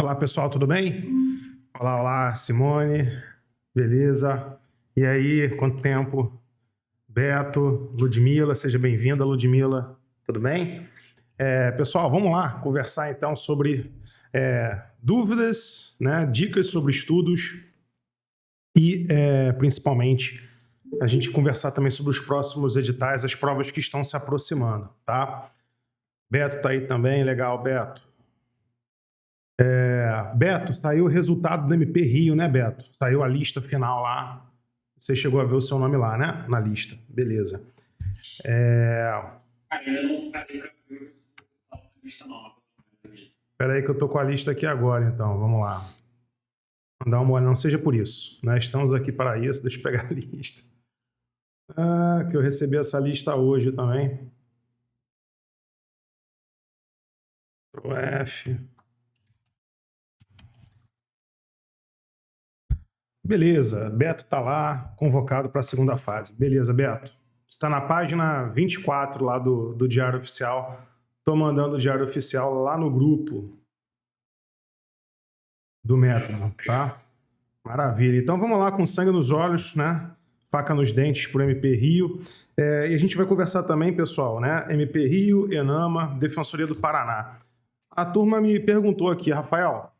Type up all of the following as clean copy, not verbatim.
Olá, pessoal, tudo bem? Olá, olá, Simone, beleza? E aí, quanto tempo? Beto, Ludmila, seja bem-vinda, Ludmila, tudo bem? Pessoal, vamos lá conversar então sobre dúvidas, né, dicas sobre estudos e principalmente a gente conversar também sobre os próximos editais, as provas que estão se aproximando, tá? Beto tá aí também, legal, Beto. Beto, saiu o resultado do MP Rio, né, Beto? Saiu a lista final lá. Você chegou a ver o seu nome lá, né? Na lista. Beleza. Espera aí que eu tô com a lista aqui agora, então. Vamos lá. Mandar uma olhada, não seja por isso. Nós estamos aqui para isso. Deixa eu pegar a lista. Que eu recebi essa lista hoje também. Pro F. Beleza, Beto tá lá, convocado para a segunda fase. Beleza, Beto. Está na página 24 lá do Diário Oficial. Tô mandando o Diário Oficial lá no grupo do método, tá? Maravilha. Então vamos lá com sangue nos olhos, né? Faca nos dentes por MP Rio. E a gente vai conversar também, pessoal, né? MP Rio, Enama, Defensoria do Paraná. A turma me perguntou aqui, Rafael,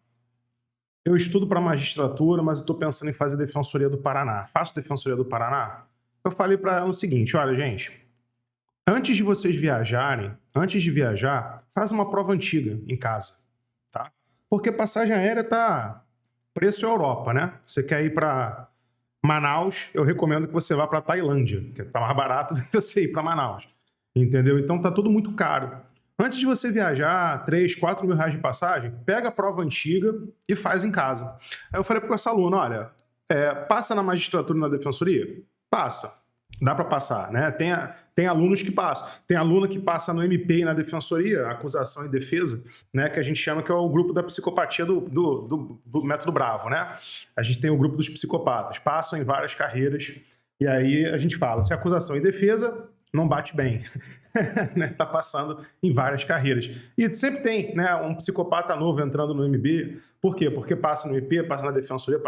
eu estudo para magistratura, mas estou pensando em fazer Defensoria do Paraná. Faço Defensoria do Paraná? Eu falei para ela o seguinte, olha, gente, antes de vocês viajarem, antes de viajar, faz uma prova antiga em casa, tá? Porque passagem aérea tá preço Europa, né? Você quer ir para Manaus, eu recomendo que você vá para Tailândia, que tá mais barato do que você ir para Manaus, entendeu? Então tá tudo muito caro. Antes de você viajar, 3, 4 mil reais de passagem, pega a prova antiga e faz em casa. Aí eu falei para essa aluna, olha, passa na magistratura e na defensoria? Passa. Dá para passar, né? Tem alunos que passam. Tem aluna que passa no MP e na defensoria, acusação e defesa, né? Que a gente chama que é o grupo da psicopatia do método Bravo, né? A gente tem o grupo dos psicopatas, passam em várias carreiras, e aí a gente fala, se acusação e defesa não bate bem, né? Tá passando em várias carreiras. E sempre tem, né, um psicopata novo entrando no MB. Por quê? Porque passa no IP, passa na defensoria,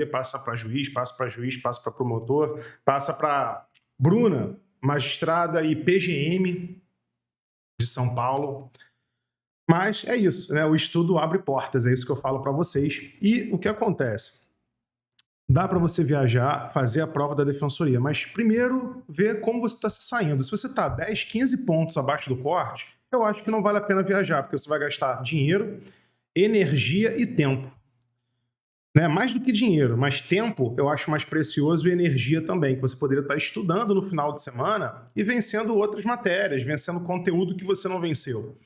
passa para juiz, passa para promotor, passa para Bruna, magistrada e PGM de São Paulo. Mas é isso, né? O estudo abre portas, é isso que eu falo para vocês. E o que acontece? Dá para você viajar, fazer a prova da defensoria, mas primeiro ver como você está se saindo. Se você está 10, 15 pontos abaixo do corte, eu acho que não vale a pena viajar, porque você vai gastar dinheiro, energia e tempo. Né? Mais do que dinheiro, mas tempo eu acho mais precioso e energia também, que você poderia estar estudando no final de semana e vencendo outras matérias, vencendo conteúdo que você não venceu.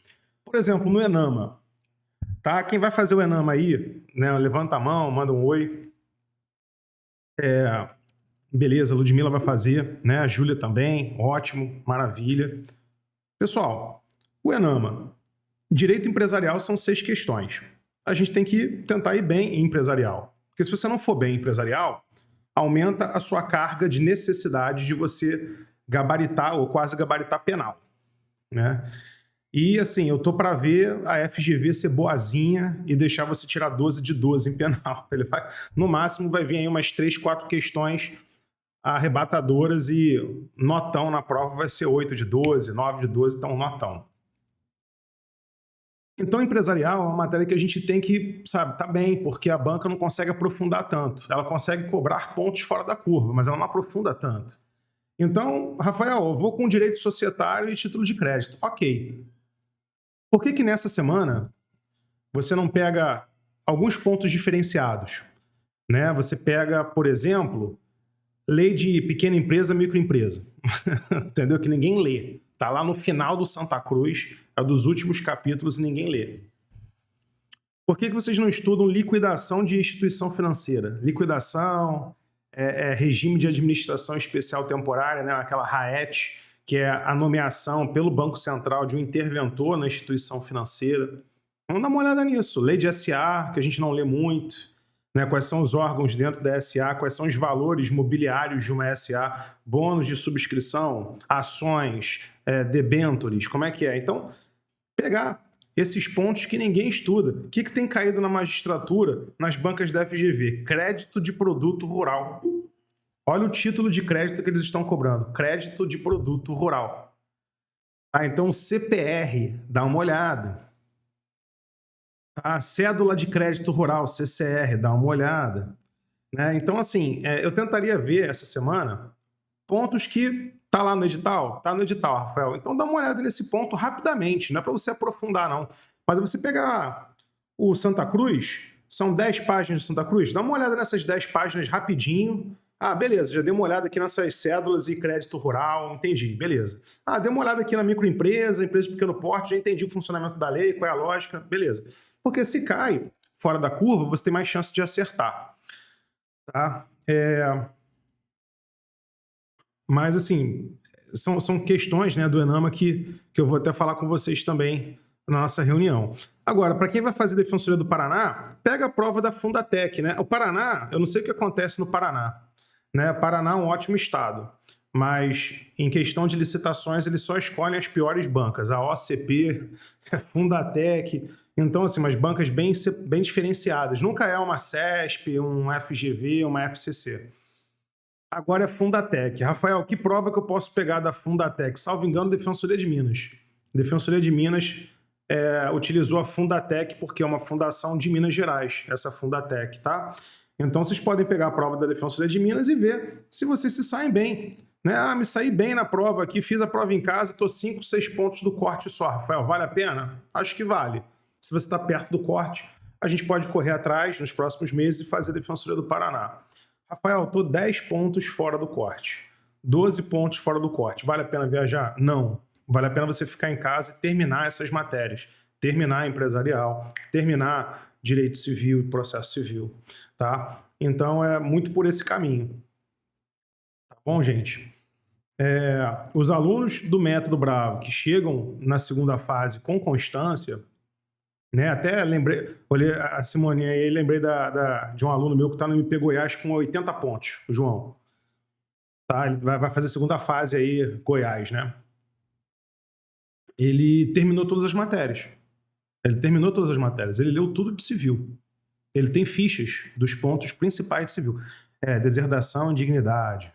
Por exemplo, no Enama. Tá? Quem vai fazer o Enama aí, né? Levanta a mão, manda um oi. Beleza, a Ludmila vai fazer, né? A Júlia também, ótimo, maravilha. Pessoal, o Enama, direito empresarial são 6 questões. A gente tem que tentar ir bem em empresarial. Porque se você não for bem em empresarial, aumenta a sua carga de necessidade de você gabaritar ou quase gabaritar penal, né? E assim, eu tô para ver a FGV ser boazinha e deixar você tirar 12 de 12 em penal. Ele vai, no máximo vai vir aí umas 3, 4 questões arrebatadoras e notão na prova vai ser 8 de 12, 9 de 12, então notão. Então, empresarial é uma matéria que a gente tem que, sabe, tá bem, porque a banca não consegue aprofundar tanto. Ela consegue cobrar pontos fora da curva, mas ela não aprofunda tanto. Então, Rafael, eu vou com direito societário e título de crédito. Ok. Por que nessa semana você não pega alguns pontos diferenciados? Né? Você pega, por exemplo, lei de pequena empresa, microempresa. Entendeu? Que ninguém lê. Tá lá no final do Santa Cruz, é dos últimos capítulos e ninguém lê. Por que vocês não estudam liquidação de instituição financeira? Liquidação, regime de administração especial temporária, né? Aquela RAET, que é a nomeação pelo Banco Central de um interventor na instituição financeira. Vamos dar uma olhada nisso. Lei de SA, que a gente não lê muito, né? Quais são os órgãos dentro da SA, quais são os valores mobiliários de uma SA, bônus de subscrição, ações, debêntures, como é que é? Então, pegar esses pontos que ninguém estuda. O que tem caído na magistratura, nas bancas da FGV? Crédito de produto rural. Olha o título de crédito que eles estão cobrando. Crédito de produto rural. Então, CPR, dá uma olhada. Cédula de crédito rural, CCR, dá uma olhada. Então, assim, eu tentaria ver essa semana pontos que tá lá no edital. Tá no edital, Rafael. Então dá uma olhada nesse ponto rapidamente. Não é para você aprofundar, não. Mas você pegar o Santa Cruz, são 10 páginas de Santa Cruz, dá uma olhada nessas 10 páginas rapidinho. Beleza, já dei uma olhada aqui nessas cédulas e crédito rural, entendi, beleza. Dei uma olhada aqui na microempresa, empresa de pequeno porte, já entendi o funcionamento da lei, qual é a lógica, beleza. Porque se cai fora da curva, você tem mais chance de acertar. Tá? Mas, assim, são questões, né, do ENAMA que eu vou até falar com vocês também na nossa reunião. Agora, para quem vai fazer Defensoria do Paraná, pega a prova da Fundatec, né? O Paraná, eu não sei o que acontece no Paraná, né? Paraná é um ótimo estado, mas em questão de licitações eles só escolhem as piores bancas, a OCP, a Fundatec. Então, assim, umas bancas bem diferenciadas. Nunca é uma CESP, um FGV, uma FCC. Agora é Fundatec. Rafael, que prova que eu posso pegar da Fundatec? Salvo engano, Defensoria de Minas. Defensoria de Minas utilizou a Fundatec porque é uma fundação de Minas Gerais, essa Fundatec, tá? Então vocês podem pegar a prova da Defensoria de Minas e ver se vocês se saem bem. Né? Me saí bem na prova aqui, fiz a prova em casa e estou 5, 6 pontos do corte só. Rafael, vale a pena? Acho que vale. Se você está perto do corte, a gente pode correr atrás nos próximos meses e fazer a Defensoria do Paraná. Rafael, estou 10 pontos fora do corte. 12 pontos fora do corte. Vale a pena viajar? Não. Vale a pena você ficar em casa e terminar essas matérias. Terminar empresarial, terminar direito civil e processo civil. Tá? Então, é muito por esse caminho. Tá bom, gente? Os alunos do Método Bravo que chegam na segunda fase com constância, né? Até lembrei, olhei a Simone aí, lembrei de um aluno meu que está no MP Goiás com 80 pontos, o João. Tá? Ele vai fazer a segunda fase aí, Goiás, né? Ele terminou todas as matérias. Ele leu tudo de civil. Ele tem fichas dos pontos principais de civil. Deserdação e indignidade,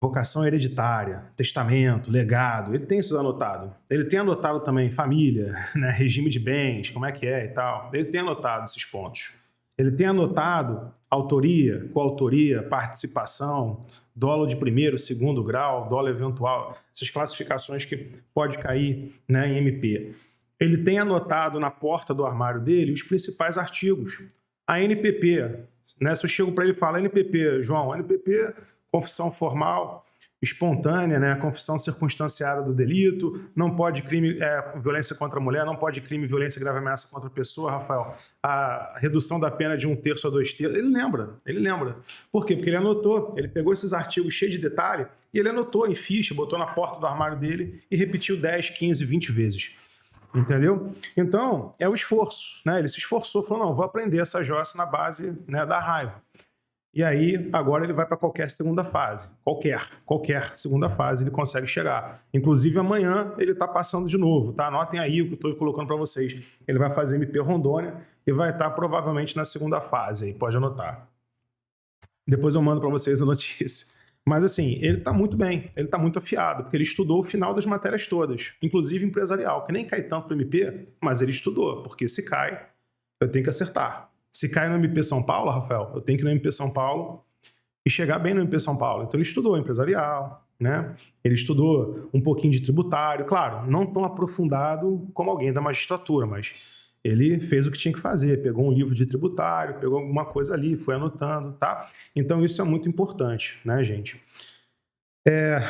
vocação hereditária, testamento, legado. Ele tem isso anotado. Ele tem anotado também família, né, regime de bens, como é que é e tal. Ele tem anotado esses pontos. Ele tem anotado autoria, coautoria, participação, dolo de primeiro, segundo grau, dolo eventual, essas classificações que pode cair, né, em MP. Ele tem anotado na porta do armário dele os principais artigos. A NPP, né, se eu chego para ele e falo, NPP, João, NPP, confissão formal, espontânea, né, confissão circunstanciada do delito, não pode crime, violência contra a mulher, não pode crime, violência grave ameaça contra a pessoa, Rafael, a redução da pena de 1/3 a 2/3, ele lembra. Por quê? Porque ele anotou, ele pegou esses artigos cheios de detalhe e ele anotou em ficha, botou na porta do armário dele e repetiu 10, 15, 20 vezes. Entendeu? Então, é o esforço, né? Ele se esforçou, falou, não, vou aprender essa jossa na base, né, da raiva. E aí, agora ele vai para qualquer segunda fase. Qualquer segunda fase ele consegue chegar. Inclusive, amanhã ele está passando de novo, tá? Anotem aí o que eu estou colocando para vocês. Ele vai fazer MP Rondônia e vai estar provavelmente na segunda fase aí, pode anotar. Depois eu mando para vocês a notícia. Mas assim, ele está muito bem, ele está muito afiado, porque ele estudou o final das matérias todas, inclusive empresarial, que nem cai tanto para o MP, mas ele estudou, porque se cai, eu tenho que acertar. Se cai no MP São Paulo, Rafael, eu tenho que ir no MP São Paulo e chegar bem no MP São Paulo. Então ele estudou empresarial, né? Ele estudou um pouquinho de tributário, claro, não tão aprofundado como alguém da magistratura, mas ele fez o que tinha que fazer, pegou um livro de tributário, pegou alguma coisa ali, foi anotando, tá? Então isso é muito importante, né, gente?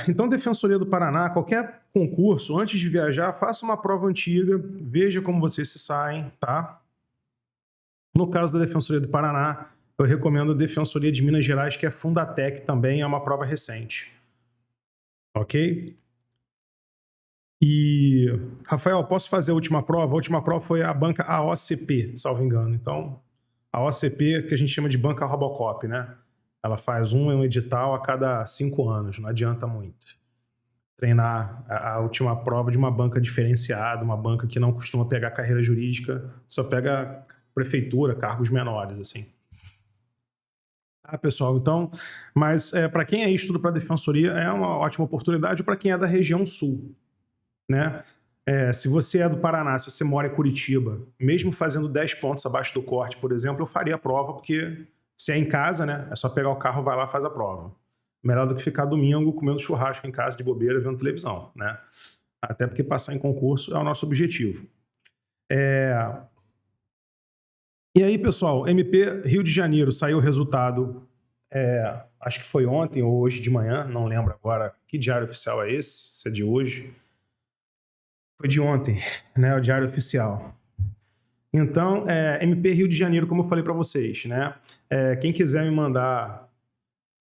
Então, Defensoria do Paraná, qualquer concurso, antes de viajar, faça uma prova antiga, veja como vocês se saem, tá? No caso da Defensoria do Paraná, eu recomendo a Defensoria de Minas Gerais, que é Fundatec também, é uma prova recente. Ok? E, Rafael, posso fazer a última prova? A última prova foi a banca AOCP, salvo engano. Então, a OCP, que a gente chama de banca Robocop, né? Ela faz um edital a cada 5 anos, não adianta muito. treinar a última prova de uma banca diferenciada, uma banca que não costuma pegar carreira jurídica, só pega prefeitura, cargos menores, assim. Tá, pessoal? Então, mas para quem é estudo para defensoria, é uma ótima oportunidade para quem é da região sul, né? Se você é do Paraná, se você mora em Curitiba, mesmo fazendo 10 pontos abaixo do corte, por exemplo, eu faria a prova, porque se é em casa, né? É só pegar o carro, vai lá e faz a prova. Melhor do que ficar domingo comendo churrasco em casa de bobeira, vendo televisão, né? Até porque passar em concurso é o nosso objetivo. E aí, pessoal, MP Rio de Janeiro, saiu o resultado, acho que foi ontem ou hoje de manhã, não lembro agora que diário oficial é esse, se é de hoje. Foi de ontem, né, o diário oficial. Então, MP Rio de Janeiro, como eu falei para vocês, né? Quem quiser me mandar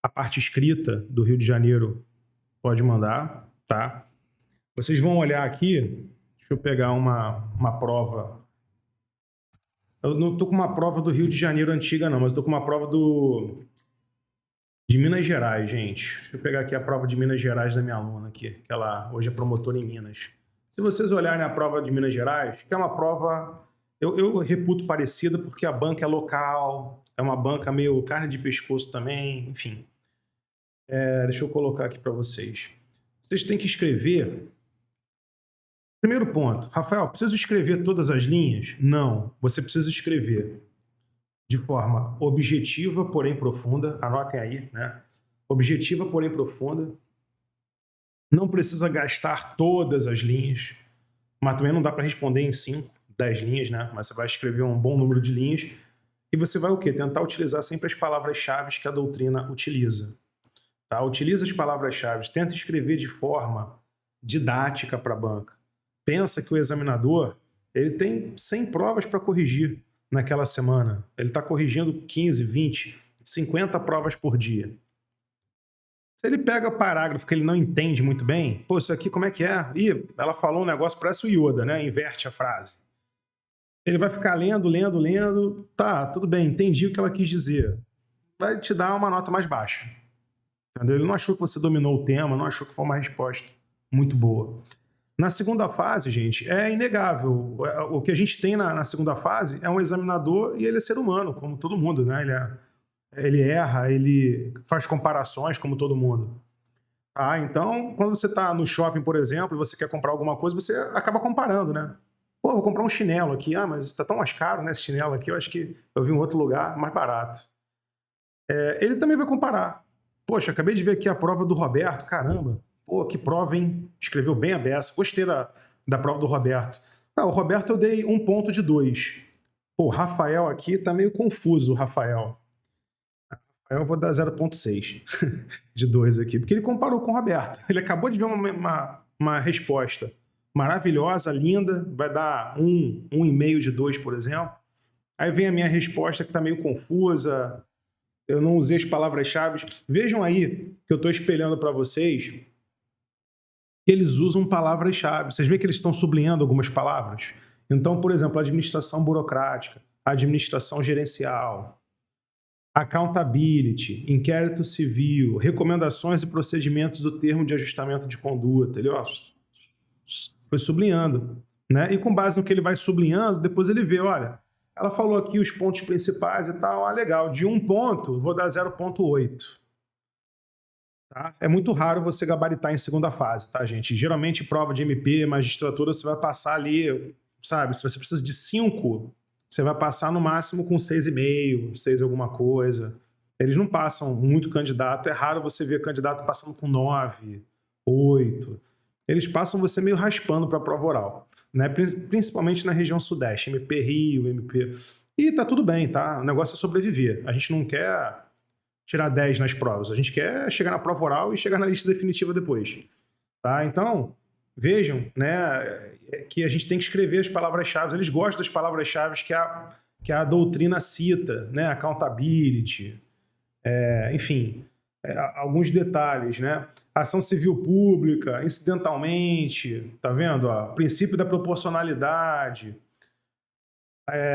a parte escrita do Rio de Janeiro, pode mandar, tá? Vocês vão olhar aqui, deixa eu pegar uma prova. Eu não tô com uma prova do Rio de Janeiro antiga, não, mas tô com uma prova de Minas Gerais, gente. Deixa eu pegar aqui a prova de Minas Gerais da minha aluna aqui, que ela hoje é promotora em Minas. Se vocês olharem a prova de Minas Gerais, que é uma prova, eu reputo parecida porque a banca é local, é uma banca meio carne de pescoço também, enfim. Deixa eu colocar aqui para vocês. Vocês têm que escrever. Primeiro ponto, Rafael, preciso escrever todas as linhas? Não, você precisa escrever de forma objetiva, porém profunda. Anotem aí, né? Objetiva, porém profunda. Não precisa gastar todas as linhas, mas também não dá para responder em 5, 10 linhas, né? Mas você vai escrever um bom número de linhas e você vai o quê? Tentar utilizar sempre as palavras-chave que a doutrina utiliza. Tá? Utiliza as palavras-chave, tenta escrever de forma didática para a banca. Pensa que o examinador ele tem 100 provas para corrigir naquela semana. Ele está corrigindo 15, 20, 50 provas por dia. Se ele pega o parágrafo que ele não entende muito bem, pô, isso aqui como é que é? Ih, ela falou um negócio, parece o Yoda, né? Inverte a frase. Ele vai ficar lendo, lendo, lendo. Tá, tudo bem, entendi o que ela quis dizer. Vai te dar uma nota mais baixa. Entendeu? Ele não achou que você dominou o tema, não achou que foi uma resposta muito boa. Na segunda fase, gente, é inegável. O que a gente tem na segunda fase é um examinador e ele é ser humano, como todo mundo, né? Ele erra, ele faz comparações, como todo mundo. Então, quando você está no shopping, por exemplo, e você quer comprar alguma coisa, você acaba comparando, né? Pô, vou comprar um chinelo aqui. Mas está tão mais caro, né? Esse chinelo aqui, eu acho que eu vi em outro lugar mais barato. Ele também vai comparar. Poxa, acabei de ver aqui a prova do Roberto, caramba. Pô, que prova, hein? Escreveu bem a beça. Gostei da prova do Roberto. O Roberto eu dei 1 ponto de 2. Pô, o Rafael aqui tá meio confuso, o Rafael. Eu vou dar 0,6 de 2 aqui, porque ele comparou com o Roberto. Ele acabou de ver uma resposta maravilhosa, linda, vai dar 1,5 de 2, por exemplo. Aí vem a minha resposta que está meio confusa, eu não usei as palavras-chave. Vejam aí que eu estou espelhando para vocês que eles usam palavras-chave. Vocês veem que eles estão sublinhando algumas palavras? Então, por exemplo, administração burocrática, administração gerencial, accountability, inquérito civil, recomendações e procedimentos do termo de ajustamento de conduta. Ele foi sublinhando, né? E com base no que ele vai sublinhando, depois ele vê, olha, ela falou aqui os pontos principais e tal, legal, de 1 ponto, vou dar 0,8. Tá? É muito raro você gabaritar em segunda fase, tá, gente? Geralmente, prova de MP, magistratura, você vai passar ali, sabe? Se você precisa de 5, você vai passar no máximo com 6,5, 6 alguma coisa. Eles não passam muito candidato. É raro você ver candidato passando com 9, 8. Eles passam você meio raspando para a prova oral, né? Principalmente na região sudeste, MP Rio, MP... E tá tudo bem, tá? O negócio é sobreviver. A gente não quer tirar 10 nas provas. A gente quer chegar na prova oral e chegar na lista definitiva depois. Tá? Então, vejam, né, que a gente tem que escrever as palavras-chave. Eles gostam das palavras-chave que a doutrina cita, né? Accountability, enfim, alguns detalhes, né? Ação civil pública, incidentalmente, tá vendo? Princípio da proporcionalidade,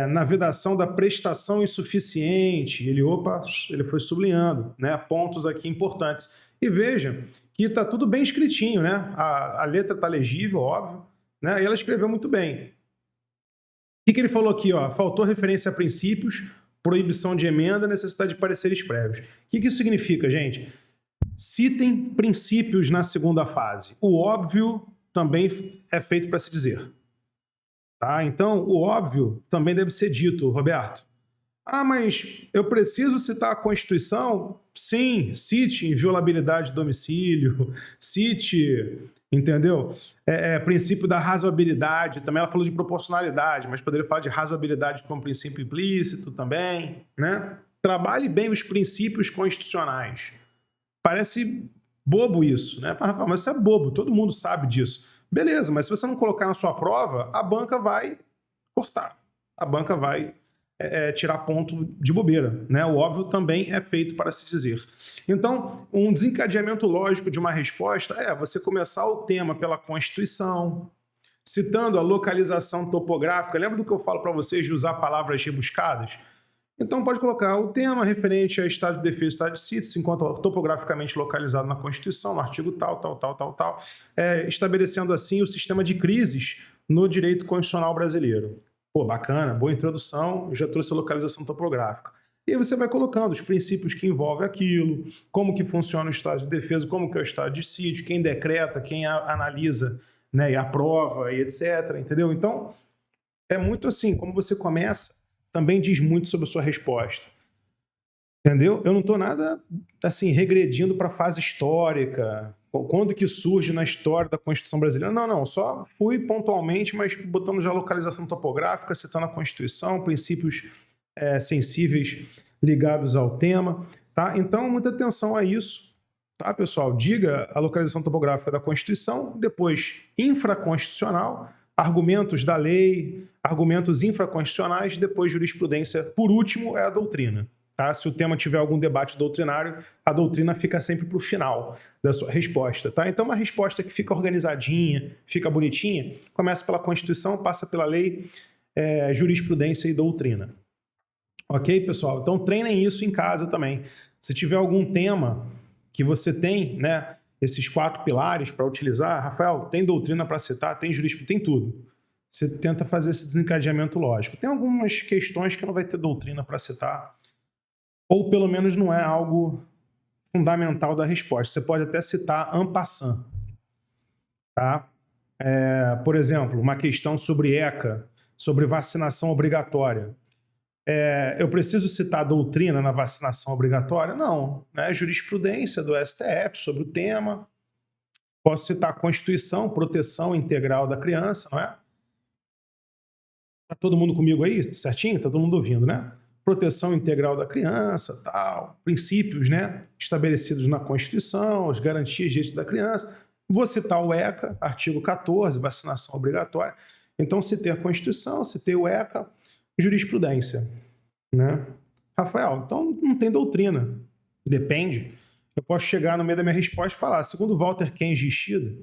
na vedação da prestação insuficiente, ele foi sublinhando, né? Pontos aqui importantes. E veja que está tudo bem escritinho, né? A letra está legível, óbvio, né? E ela escreveu muito bem. O que ele falou aqui? Ó? Faltou referência a princípios, proibição de emenda, necessidade de pareceres prévios. O que isso significa, gente? Citem princípios na segunda fase. O óbvio também é feito para se dizer. Tá? Então, o óbvio também deve ser dito, Roberto. Ah, mas eu preciso citar a Constituição? Sim, cite inviolabilidade de domicílio, cite, entendeu? Princípio da razoabilidade, também ela falou de proporcionalidade, mas poderia falar de razoabilidade como princípio implícito também, né? Trabalhe bem os princípios constitucionais. Parece bobo isso, né? Mas isso é bobo, todo mundo sabe disso. Beleza, mas se você não colocar na sua prova, a banca vai cortar. A banca vai tirar ponto de bobeira, né? O óbvio também é feito para se dizer. Então, um desencadeamento lógico de uma resposta é você começar o tema pela Constituição, citando a localização topográfica. Lembra do que eu falo para vocês de usar palavras rebuscadas? Então pode colocar o tema referente a estado de defesa e estado de sítio, se encontra topograficamente localizado na Constituição, no artigo tal, estabelecendo assim o sistema de crises no direito constitucional brasileiro. Pô, bacana, boa introdução, já trouxe a localização topográfica. E aí você vai colocando os princípios que envolvem aquilo, como que funciona o estado de defesa, como que é o estado de sítio, quem decreta, quem analisa, né, e aprova, e etc. Entendeu? Então, é muito assim, como você começa, também diz muito sobre a sua resposta. Entendeu? Eu não estou nada assim regredindo para a fase histórica, quando que surge na história da Constituição brasileira. Não, só fui pontualmente, mas botando já a localização topográfica, citando a Constituição, princípios sensíveis ligados ao tema. Tá? Então, muita atenção a isso. Tá, pessoal? Diga a localização topográfica da Constituição, depois infraconstitucional, argumentos da lei, argumentos infraconstitucionais, depois jurisprudência. Por último, é a doutrina. Tá? Se o tema tiver algum debate doutrinário, a doutrina fica sempre para o final da sua resposta. Tá? Então, uma resposta que fica organizadinha, fica bonitinha, começa pela Constituição, passa pela lei, jurisprudência e doutrina. Ok, pessoal? Então, treinem isso em casa também. Se tiver algum tema que você tem, né, esses 4 pilares para utilizar, Rafael, tem doutrina para citar, tem jurisprudência, tem tudo. Você tenta fazer esse desencadeamento lógico. Tem algumas questões que não vai ter doutrina para citar, ou pelo menos não é algo fundamental da resposta. Você pode até citar en passant. Tá? Por exemplo, uma questão sobre ECA, sobre vacinação obrigatória. Eu preciso citar a doutrina na vacinação obrigatória? Não. Né? Jurisprudência do STF sobre o tema. Posso citar a Constituição, proteção integral da criança, não é? Tá todo mundo comigo aí, certinho? Tá todo mundo ouvindo, né? Proteção integral da criança, tal, princípios, né, estabelecidos na Constituição, as garantias de direitos da criança. Vou citar o ECA, artigo 14, vacinação obrigatória. Então, citei a Constituição, citei o ECA, jurisprudência, né? Rafael, então não tem doutrina. Depende. Eu posso chegar no meio da minha resposta e falar, segundo Walter Kenji Ishida,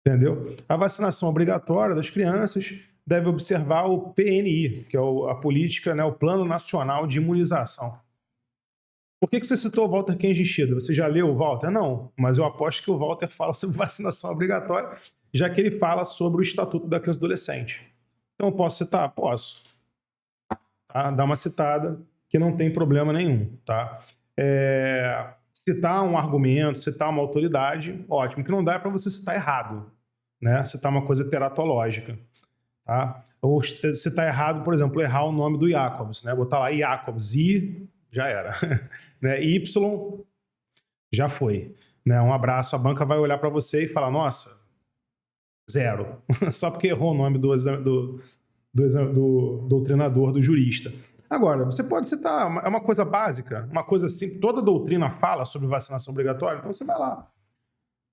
entendeu? A vacinação obrigatória das crianças deve observar o PNI, que é a política, né, o Plano Nacional de Imunização. Por que você citou o Walter Kenji Ishida? Você já leu o Walter? Não, mas eu aposto que o Walter fala sobre vacinação obrigatória, já que ele fala sobre o Estatuto da Criança e Adolescente. Então, eu posso citar? Posso. Tá? Dá uma citada, que não tem problema nenhum. Tá? Citar um argumento, citar uma autoridade, ótimo. O que não dá é para você citar errado, né? Citar uma coisa teratológica. Tá? Ou se está errado, por exemplo, errar o nome do Jacobs, né? Botar lá Jacobs, I, já era. Né? Y, já foi. Né? Um abraço, a banca vai olhar para você e falar, nossa, 0. Só porque errou o nome do doutrinador, do jurista. Agora, você pode citar, é uma coisa básica, uma coisa assim, toda doutrina fala sobre vacinação obrigatória, então você vai lá.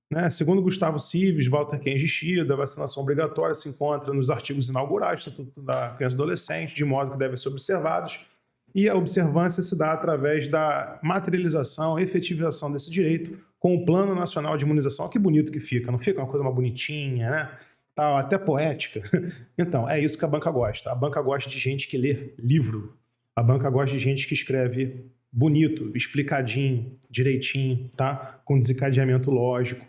Né? Segundo Gustavo Cives, Walter Kenji Ishida, a vacinação obrigatória se encontra nos artigos inaugurais do Estatuto da Criança e Adolescente, de modo que devem ser observados, e a observância se dá através da materialização, efetivização desse direito com o Plano Nacional de Imunização. Olha que bonito que fica, não fica uma coisa mais bonitinha, né? Tá, até poética. Então, é isso que a banca gosta. A banca gosta de gente que lê livro. A banca gosta de gente que escreve bonito, explicadinho, direitinho, tá? Com desencadeamento lógico,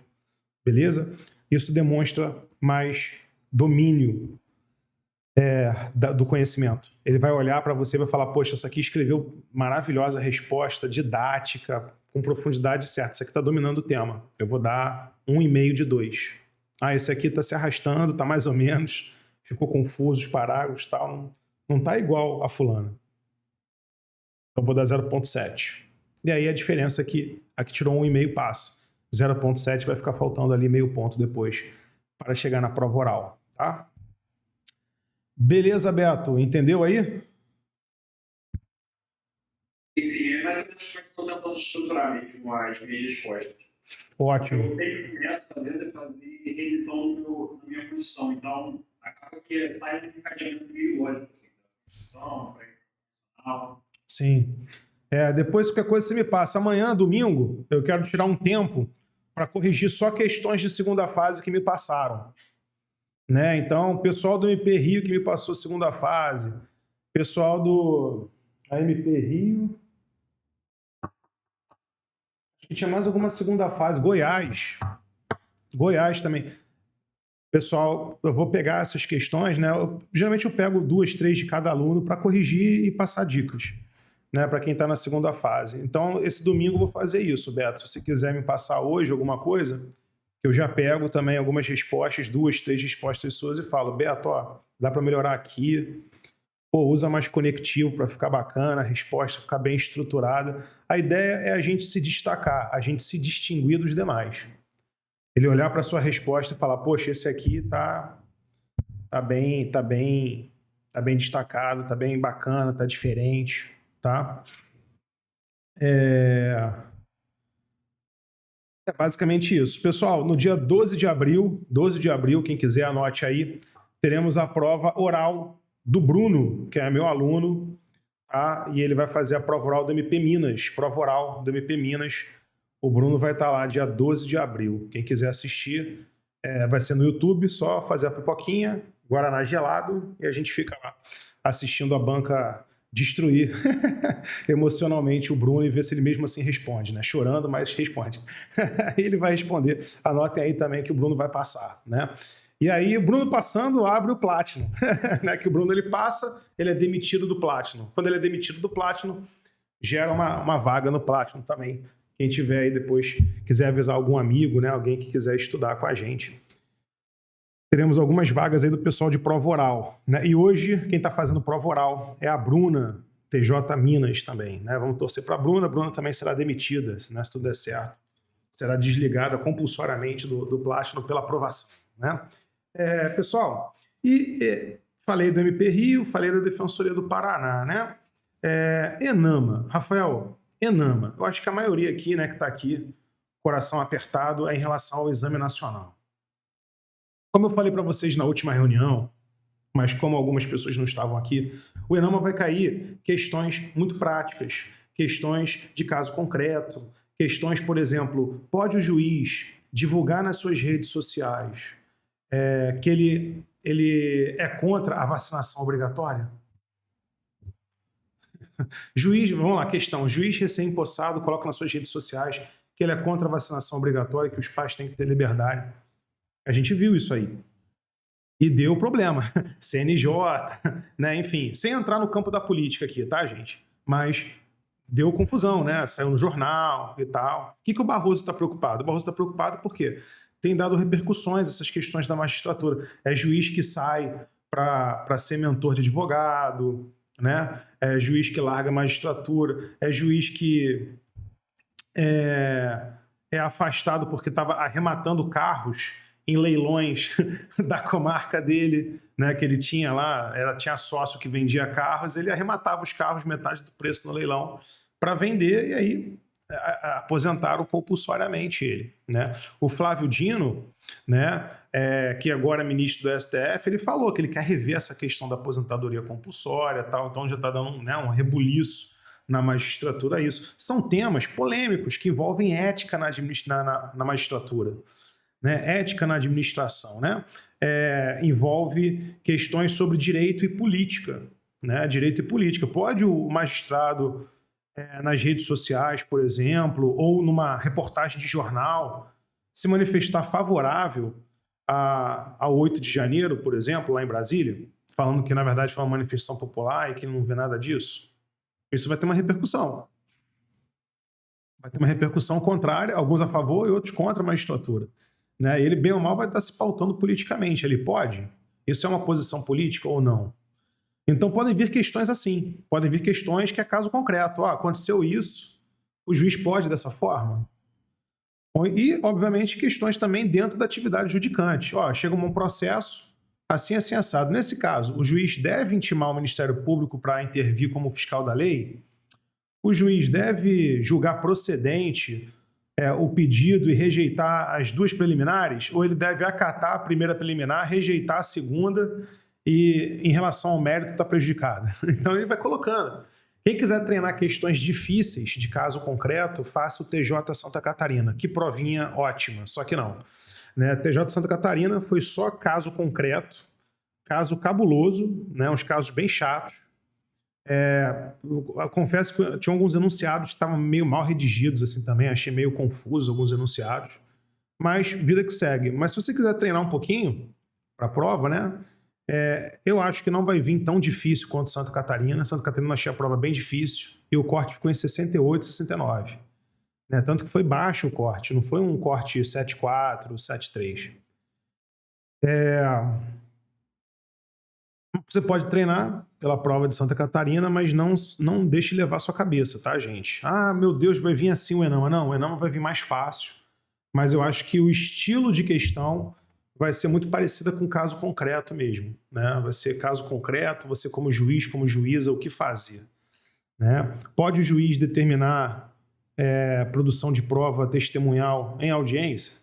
beleza? Isso demonstra mais domínio do conhecimento. Ele vai olhar para você e vai falar, poxa, essa aqui escreveu maravilhosa resposta, didática, com profundidade certa. Esse aqui está dominando o tema. Eu vou dar 1,5 de 2. Ah, esse aqui está se arrastando, está mais ou menos, ficou confuso os parágrafos, tal, não está igual a fulana. Então, vou dar 0,7. E aí a diferença é que a que tirou 1,5 passa. 0,7 vai ficar faltando ali meio ponto depois para chegar na prova oral, tá? Beleza, Beto? Entendeu aí? Sim, é mais ou menos como é que eu estou tentando estruturar mesmo as minhas respostas. Ótimo. Eu sempre começo fazendo fazer revisão na minha posição, então acaba que sai um encadeamento meio lógico, assim, Sim. Depois qualquer coisa você me passa. Amanhã, domingo, eu quero tirar um tempo para corrigir só questões de segunda fase que me passaram. Né? Então, o pessoal do MP Rio que me passou segunda fase, pessoal do MP Rio, acho que tinha mais alguma segunda fase, Goiás também. Pessoal, eu vou pegar essas questões, né? Geralmente eu pego 2, 3 de cada aluno para corrigir e passar dicas, né? Para quem está na segunda fase. Então, esse domingo eu vou fazer isso, Beto. Se quiser me passar hoje alguma coisa, eu já pego também algumas respostas, 2, 3 respostas suas e falo, Beto, ó, dá para melhorar aqui. Pô, usa mais conectivo para ficar bacana, a resposta ficar bem estruturada. A ideia é a gente se destacar, a gente se distinguir dos demais. Ele olhar para sua resposta e falar, poxa, esse aqui tá bem destacado, tá bem bacana, tá diferente, tá? É basicamente isso. Pessoal, no dia 12 de abril, quem quiser anote aí, teremos a prova oral do Bruno, que é meu aluno, tá? E ele vai fazer a prova oral do MP Minas, O Bruno vai estar lá dia 12 de abril. Quem quiser assistir, vai ser no YouTube, só fazer a pipoquinha, guaraná gelado, e a gente fica lá assistindo a banca destruir emocionalmente o Bruno e ver se ele mesmo assim responde, né? Chorando, mas responde. Ele vai responder. Anotem aí também que o Bruno vai passar, né? E aí, o Bruno passando, abre o Platinum, né? Que o Bruno ele passa, ele é demitido do Platinum. Quando ele é demitido do Platinum, gera uma vaga no Platinum também. Quem tiver aí depois, quiser avisar algum amigo, né? Alguém que quiser estudar com a gente. Teremos algumas vagas aí do pessoal de prova oral, né? E hoje, quem está fazendo prova oral é a Bruna, TJ Minas também, né? Vamos torcer para a Bruna também será demitida, né? Se tudo der certo. Será desligada compulsoriamente do Platinum pela aprovação, né? Pessoal, falei do MP Rio, falei da Defensoria do Paraná, né? Enama, Rafael, Enama. Eu acho que a maioria aqui, né, que está aqui, coração apertado, é em relação ao Exame Nacional. Como eu falei para vocês na última reunião, mas como algumas pessoas não estavam aqui, o Enama vai cair questões muito práticas, questões de caso concreto, questões, por exemplo, pode o juiz divulgar nas suas redes sociais que ele é contra a vacinação obrigatória? Juiz, vamos lá, questão, juiz recém-impossado coloca nas suas redes sociais que ele é contra a vacinação obrigatória, que os pais têm que ter liberdade. A gente viu isso aí. E deu problema. CNJ, né? Enfim, sem entrar no campo da política aqui, tá, gente? Mas deu confusão, né? Saiu no jornal e tal. O que o Barroso está preocupado? O Barroso está preocupado porque tem dado repercussões essas questões da magistratura. É juiz que sai para ser mentor de advogado, né? É juiz que larga a magistratura, é juiz que é afastado porque estava arrematando carros em leilões da comarca dele, né, que ele tinha lá, tinha sócio que vendia carros, ele arrematava os carros metade do preço no leilão para vender, e aí aposentaram compulsoriamente ele, né? O Flávio Dino, né, que agora é ministro do STF, ele falou que ele quer rever essa questão da aposentadoria compulsória, tal, então já está dando um rebuliço na magistratura a isso. São temas polêmicos que envolvem ética na magistratura. Né, ética na administração, né? Envolve questões sobre direito e política, né? Direito e política. Pode o magistrado nas redes sociais, por exemplo, ou numa reportagem de jornal, se manifestar favorável ao 8 de janeiro, por exemplo, lá em Brasília, falando que, na verdade, foi uma manifestação popular e que não vê nada disso, isso vai ter uma repercussão. Vai ter uma repercussão contrária, alguns a favor e outros contra a magistratura. Né? Ele, bem ou mal, vai estar se pautando politicamente. Ele pode? Isso é uma posição política ou não? Então podem vir questões assim. Podem vir questões que é caso concreto. Aconteceu isso, o juiz pode dessa forma? E, obviamente, questões também dentro da atividade judicante. Chega um processo assim, assim, assado. Nesse caso, o juiz deve intimar o Ministério Público para intervir como fiscal da lei? O juiz deve julgar procedente o pedido e rejeitar as duas preliminares? Ou ele deve acatar a primeira preliminar, rejeitar a segunda e, em relação ao mérito, está prejudicado? Então ele vai colocando. Quem quiser treinar questões difíceis de caso concreto, faça o TJ Santa Catarina. Que provinha ótima, só que não. Né? TJ Santa Catarina foi só caso concreto, caso cabuloso, né? Uns casos bem chatos. Eu confesso que tinha alguns enunciados que estavam meio mal redigidos assim também, achei meio confuso alguns enunciados, mas vida que segue. Mas se você quiser treinar um pouquinho para a prova, né, eu acho que não vai vir tão difícil quanto Santa Catarina. Santa Catarina eu achei a prova bem difícil e o corte ficou em 68, 69. Né, tanto que foi baixo o corte, não foi um corte 7,4, 7,3. Você pode treinar pela prova de Santa Catarina, mas não deixe levar sua cabeça, tá, gente? Meu Deus, vai vir assim o ENAMA. Não, o ENAMA vai vir mais fácil, mas eu acho que o estilo de questão vai ser muito parecida com caso concreto mesmo, né? Vai ser caso concreto, você como juiz, como juíza, o que fazer, né? Pode o juiz determinar produção de prova testemunhal em audiência?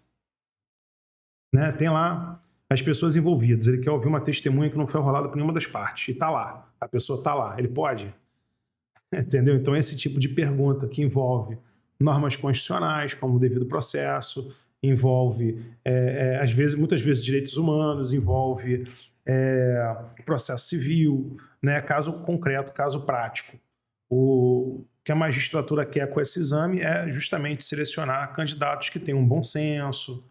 Né? Tem lá as pessoas envolvidas. Ele quer ouvir uma testemunha que não foi rolada por nenhuma das partes. E tá lá. A pessoa tá lá. Ele pode? Entendeu? Então, esse tipo de pergunta que envolve normas constitucionais, como o devido processo, envolve, muitas vezes, direitos humanos, envolve processo civil, né? Caso concreto, caso prático. O que a magistratura quer com esse exame é justamente selecionar candidatos que tenham um bom senso,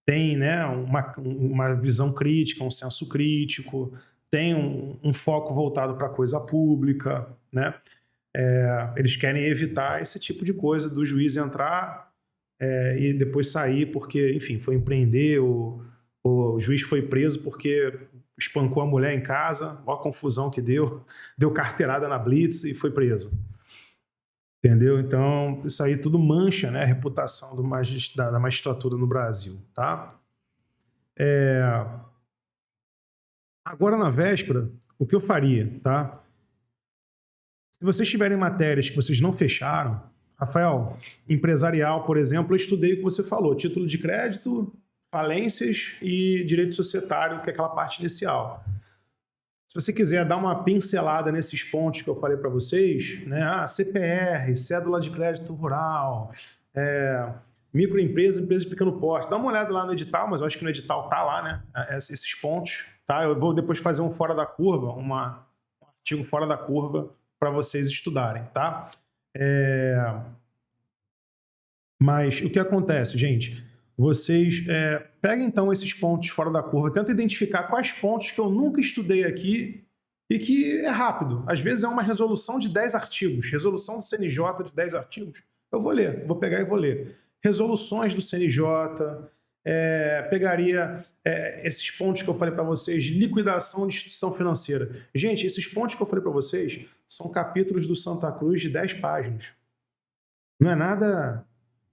tem, né, uma visão crítica, um senso crítico, tem um foco voltado para a coisa pública, né? Eles querem evitar esse tipo de coisa do juiz entrar e depois sair porque, enfim, foi empreender, o juiz foi preso porque espancou a mulher em casa, olha a confusão que deu carteirada na blitz e foi preso. Entendeu? Então, isso aí tudo mancha, né, a reputação da magistratura no Brasil, tá? Agora, na véspera, o que eu faria, tá? Se vocês tiverem matérias que vocês não fecharam, Rafael, empresarial, por exemplo, eu estudei o que você falou, título de crédito, falências e direito societário, que é aquela parte inicial. Se você quiser dar uma pincelada nesses pontos que eu falei para vocês, né? CPR, cédula de crédito rural, microempresa, empresa de pequeno porte, dá uma olhada lá no edital, mas eu acho que no edital tá lá, né? Esses pontos, tá? Eu vou depois fazer um fora da curva, um artigo fora da curva para vocês estudarem, tá? Mas o que acontece, gente? Vocês peguem então esses pontos fora da curva, tenta identificar quais pontos que eu nunca estudei aqui e que é rápido. Às vezes é uma resolução de 10 artigos, resolução do CNJ de 10 artigos. Eu vou ler, vou pegar e vou ler. Resoluções do CNJ, pegaria esses pontos que eu falei para vocês, de liquidação de instituição financeira. Gente, esses pontos que eu falei para vocês são capítulos do Santa Cruz de 10 páginas. Não é nada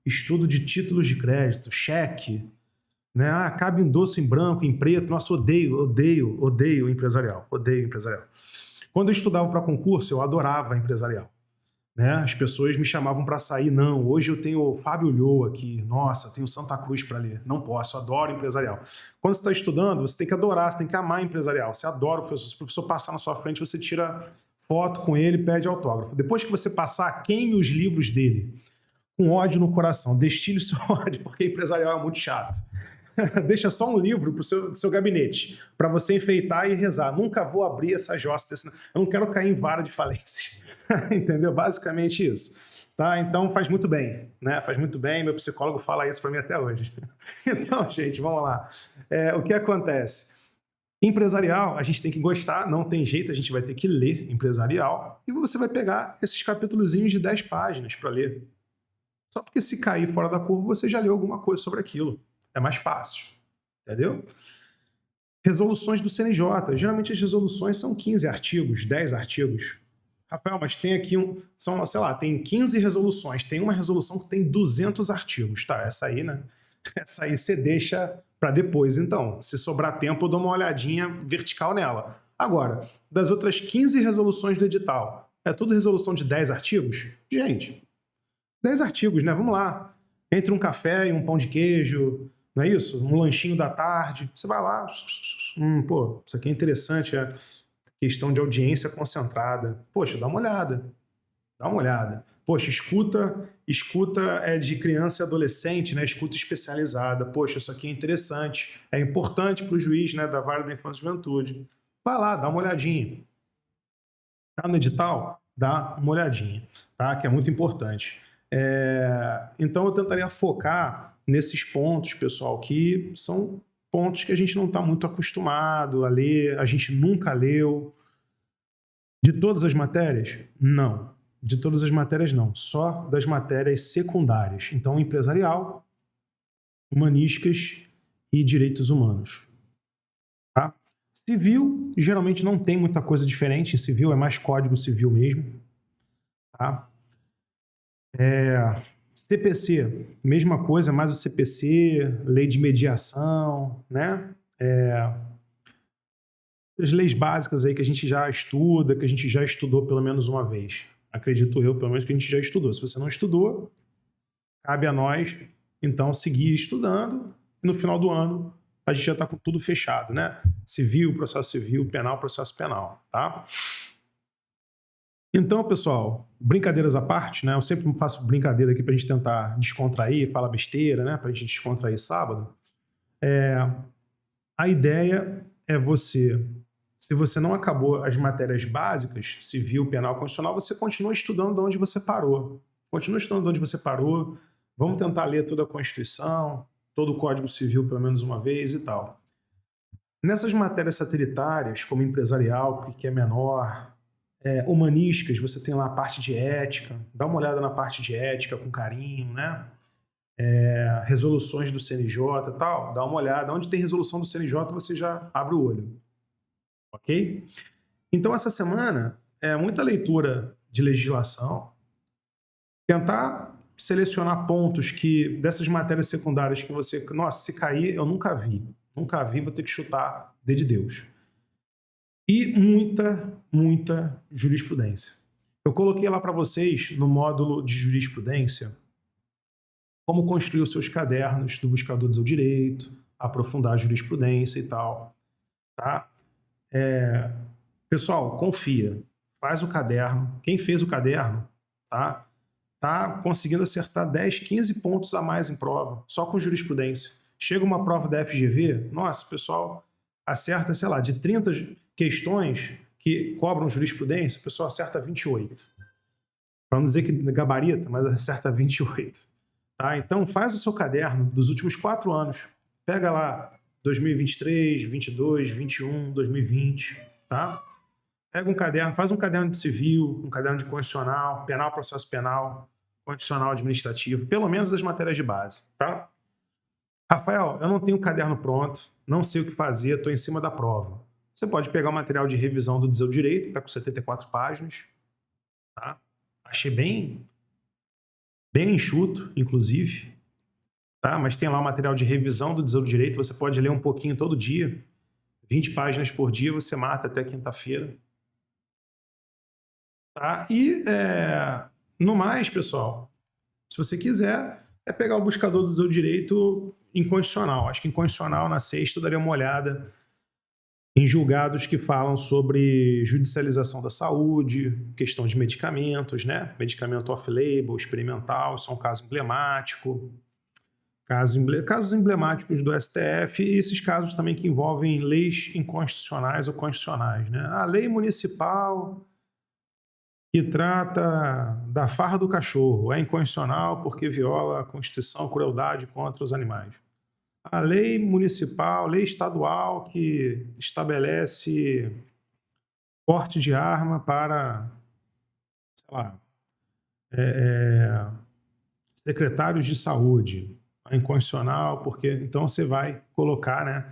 estudo de títulos de crédito, cheque, né? Cabe endosso em branco, em preto. Nossa, odeio empresarial. Odeio empresarial. Quando eu estudava para concurso, eu adorava empresarial. Né? As pessoas me chamavam para sair. Não, hoje eu tenho o Fábio Lhou aqui. Nossa, tenho Santa Cruz para ler. Não posso, adoro empresarial. Quando você está estudando, você tem que adorar, você tem que amar empresarial. Você adora o professor. Se o professor passar na sua frente, você tira foto com ele e pede autógrafo. Depois que você passar, queime os livros dele. Com ódio no coração. Destile seu ódio, porque empresarial é muito chato. Deixa só um livro para o seu gabinete, para você enfeitar e rezar. Nunca vou abrir essa jossa, eu não quero cair em vara de falências. Entendeu? Basicamente isso. Tá? Então faz muito bem, né? Faz muito bem, meu psicólogo fala isso para mim até hoje. Então, gente, vamos lá. O que acontece? Empresarial, a gente tem que gostar, não tem jeito, a gente vai ter que ler empresarial, e você vai pegar esses capítulozinhos de 10 páginas para ler. Só porque se cair fora da curva, você já leu alguma coisa sobre aquilo. É mais fácil, entendeu? Resoluções do CNJ. Geralmente as resoluções são 15 artigos, 10 artigos. Rafael, mas tem aqui tem 15 resoluções. Tem uma resolução que tem 200 artigos. Tá, essa aí, né? Essa aí você deixa para depois, então. Se sobrar tempo, eu dou uma olhadinha vertical nela. Agora, das outras 15 resoluções do edital, é tudo resolução de 10 artigos? Gente, 10 artigos, né? Vamos lá. Entre um café e um pão de queijo, não é isso? Um lanchinho da tarde. Você vai lá. Pô, isso aqui é interessante, é questão de audiência concentrada. Poxa, dá uma olhada. Dá uma olhada. Poxa, escuta é de criança e adolescente, né? Escuta especializada. Poxa, isso aqui é interessante. É importante para o juiz, né, da Vara da Infância e Juventude. Vai lá, dá uma olhadinha. Tá no edital? Dá uma olhadinha, tá? Que é muito importante. Então eu tentaria focar nesses pontos, pessoal, que são pontos que a gente não está muito acostumado a ler, a gente nunca leu. De todas as matérias? Não. De todas as matérias, não. Só das matérias secundárias. Então, empresarial, humanísticas e direitos humanos. Tá? Civil, geralmente não tem muita coisa diferente. Civil é mais código civil mesmo. Tá? CPC, mesma coisa, mais o CPC, lei de mediação, né? As leis básicas aí que a gente já estuda, que a gente já estudou pelo menos uma vez. Acredito eu, pelo menos, que a gente já estudou. Se você não estudou, cabe a nós, então, seguir estudando e no final do ano a gente já está com tudo fechado, né? Civil, processo civil, penal, processo penal, tá? Então, pessoal, brincadeiras à parte, né? Eu sempre faço brincadeira aqui pra gente tentar descontrair, falar besteira, né? Pra gente descontrair sábado. A ideia é se você não acabou as matérias básicas, civil, penal, constitucional, você continua estudando de onde você parou. Continua estudando de onde você parou. Vamos tentar ler toda a Constituição, todo o Código Civil pelo menos uma vez e tal. Nessas matérias satelitárias, como empresarial, que é menor, humanísticas, você tem lá a parte de ética, dá uma olhada na parte de ética com carinho, né? Resoluções do CNJ e tal, dá uma olhada. Onde tem resolução do CNJ, você já abre o olho. Ok? Então, essa semana é muita leitura de legislação, tentar selecionar pontos que dessas matérias secundárias que você... Nossa, se cair, eu nunca vi, vou ter que chutar de Deus. E muita jurisprudência. Eu coloquei lá para vocês, no módulo de jurisprudência, como construir os seus cadernos do buscador do seu direito, aprofundar a jurisprudência e tal. Tá? Pessoal, confia. Faz o caderno. Quem fez o caderno, tá conseguindo acertar 10, 15 pontos a mais em prova, só com jurisprudência. Chega uma prova da FGV, nossa, pessoal acerta, sei lá, de 30 questões que cobram jurisprudência, o pessoal acerta 28. Para não dizer que gabarita, mas acerta 28. Tá? Então, faz o seu caderno dos últimos 4 anos. Pega lá 2023, 22, 21, 2020, tá? Pega um caderno, faz um caderno de civil, um caderno de constitucional, penal, processo penal, constitucional administrativo, pelo menos das matérias de base, tá? Rafael, eu não tenho o caderno pronto, não sei o que fazer, estou em cima da prova. Você pode pegar o material de revisão do Seu Direito, está com 74 páginas, tá? Achei bem enxuto, inclusive, tá? Mas tem lá o material de revisão do Seu Direito, você pode ler um pouquinho todo dia, 20 páginas por dia, você mata até quinta-feira. Tá? E, no mais, pessoal, se você quiser, pegar o buscador do Seu Direito em constitucional. Acho que em constitucional, na sexta, eu daria uma olhada em julgados que falam sobre judicialização da saúde, questão de medicamentos, né? Medicamento off-label, experimental, isso é um caso emblemático. Casos emblemáticos do STF e esses casos também que envolvem leis inconstitucionais ou constitucionais, né? A lei municipal que trata da farra do cachorro é inconstitucional porque viola a Constituição, crueldade contra os animais. A lei municipal, lei estadual que estabelece porte de arma para, sei lá, secretários de saúde. É inconstitucional, porque então você vai colocar, né?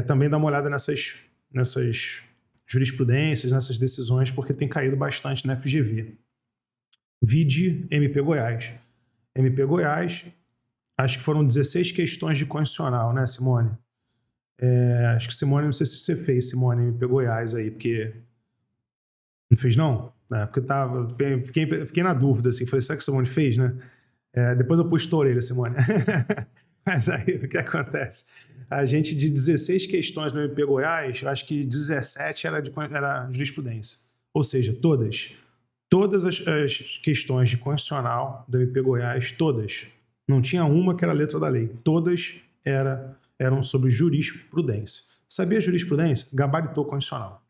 Também dá uma olhada nessas jurisprudências, nessas decisões, porque tem caído bastante na FGV. Vide MP Goiás. MP Goiás, acho que foram 16 questões de constitucional, né, Simone? Acho que Simone, não sei se você fez, Simone, MP Goiás aí, porque... Não fez, não? Porque fiquei na dúvida, assim, falei, será que Simone fez, né? Depois eu puxo a orelha, Simone. Mas aí, o que acontece? A gente, de 16 questões no MP Goiás, eu acho que 17 era jurisprudência. Ou seja, todas as questões de constitucional do MP Goiás, todas. Não tinha uma que era a letra da lei. Todas eram sobre jurisprudência. Sabia jurisprudência? Gabaritou constitucional.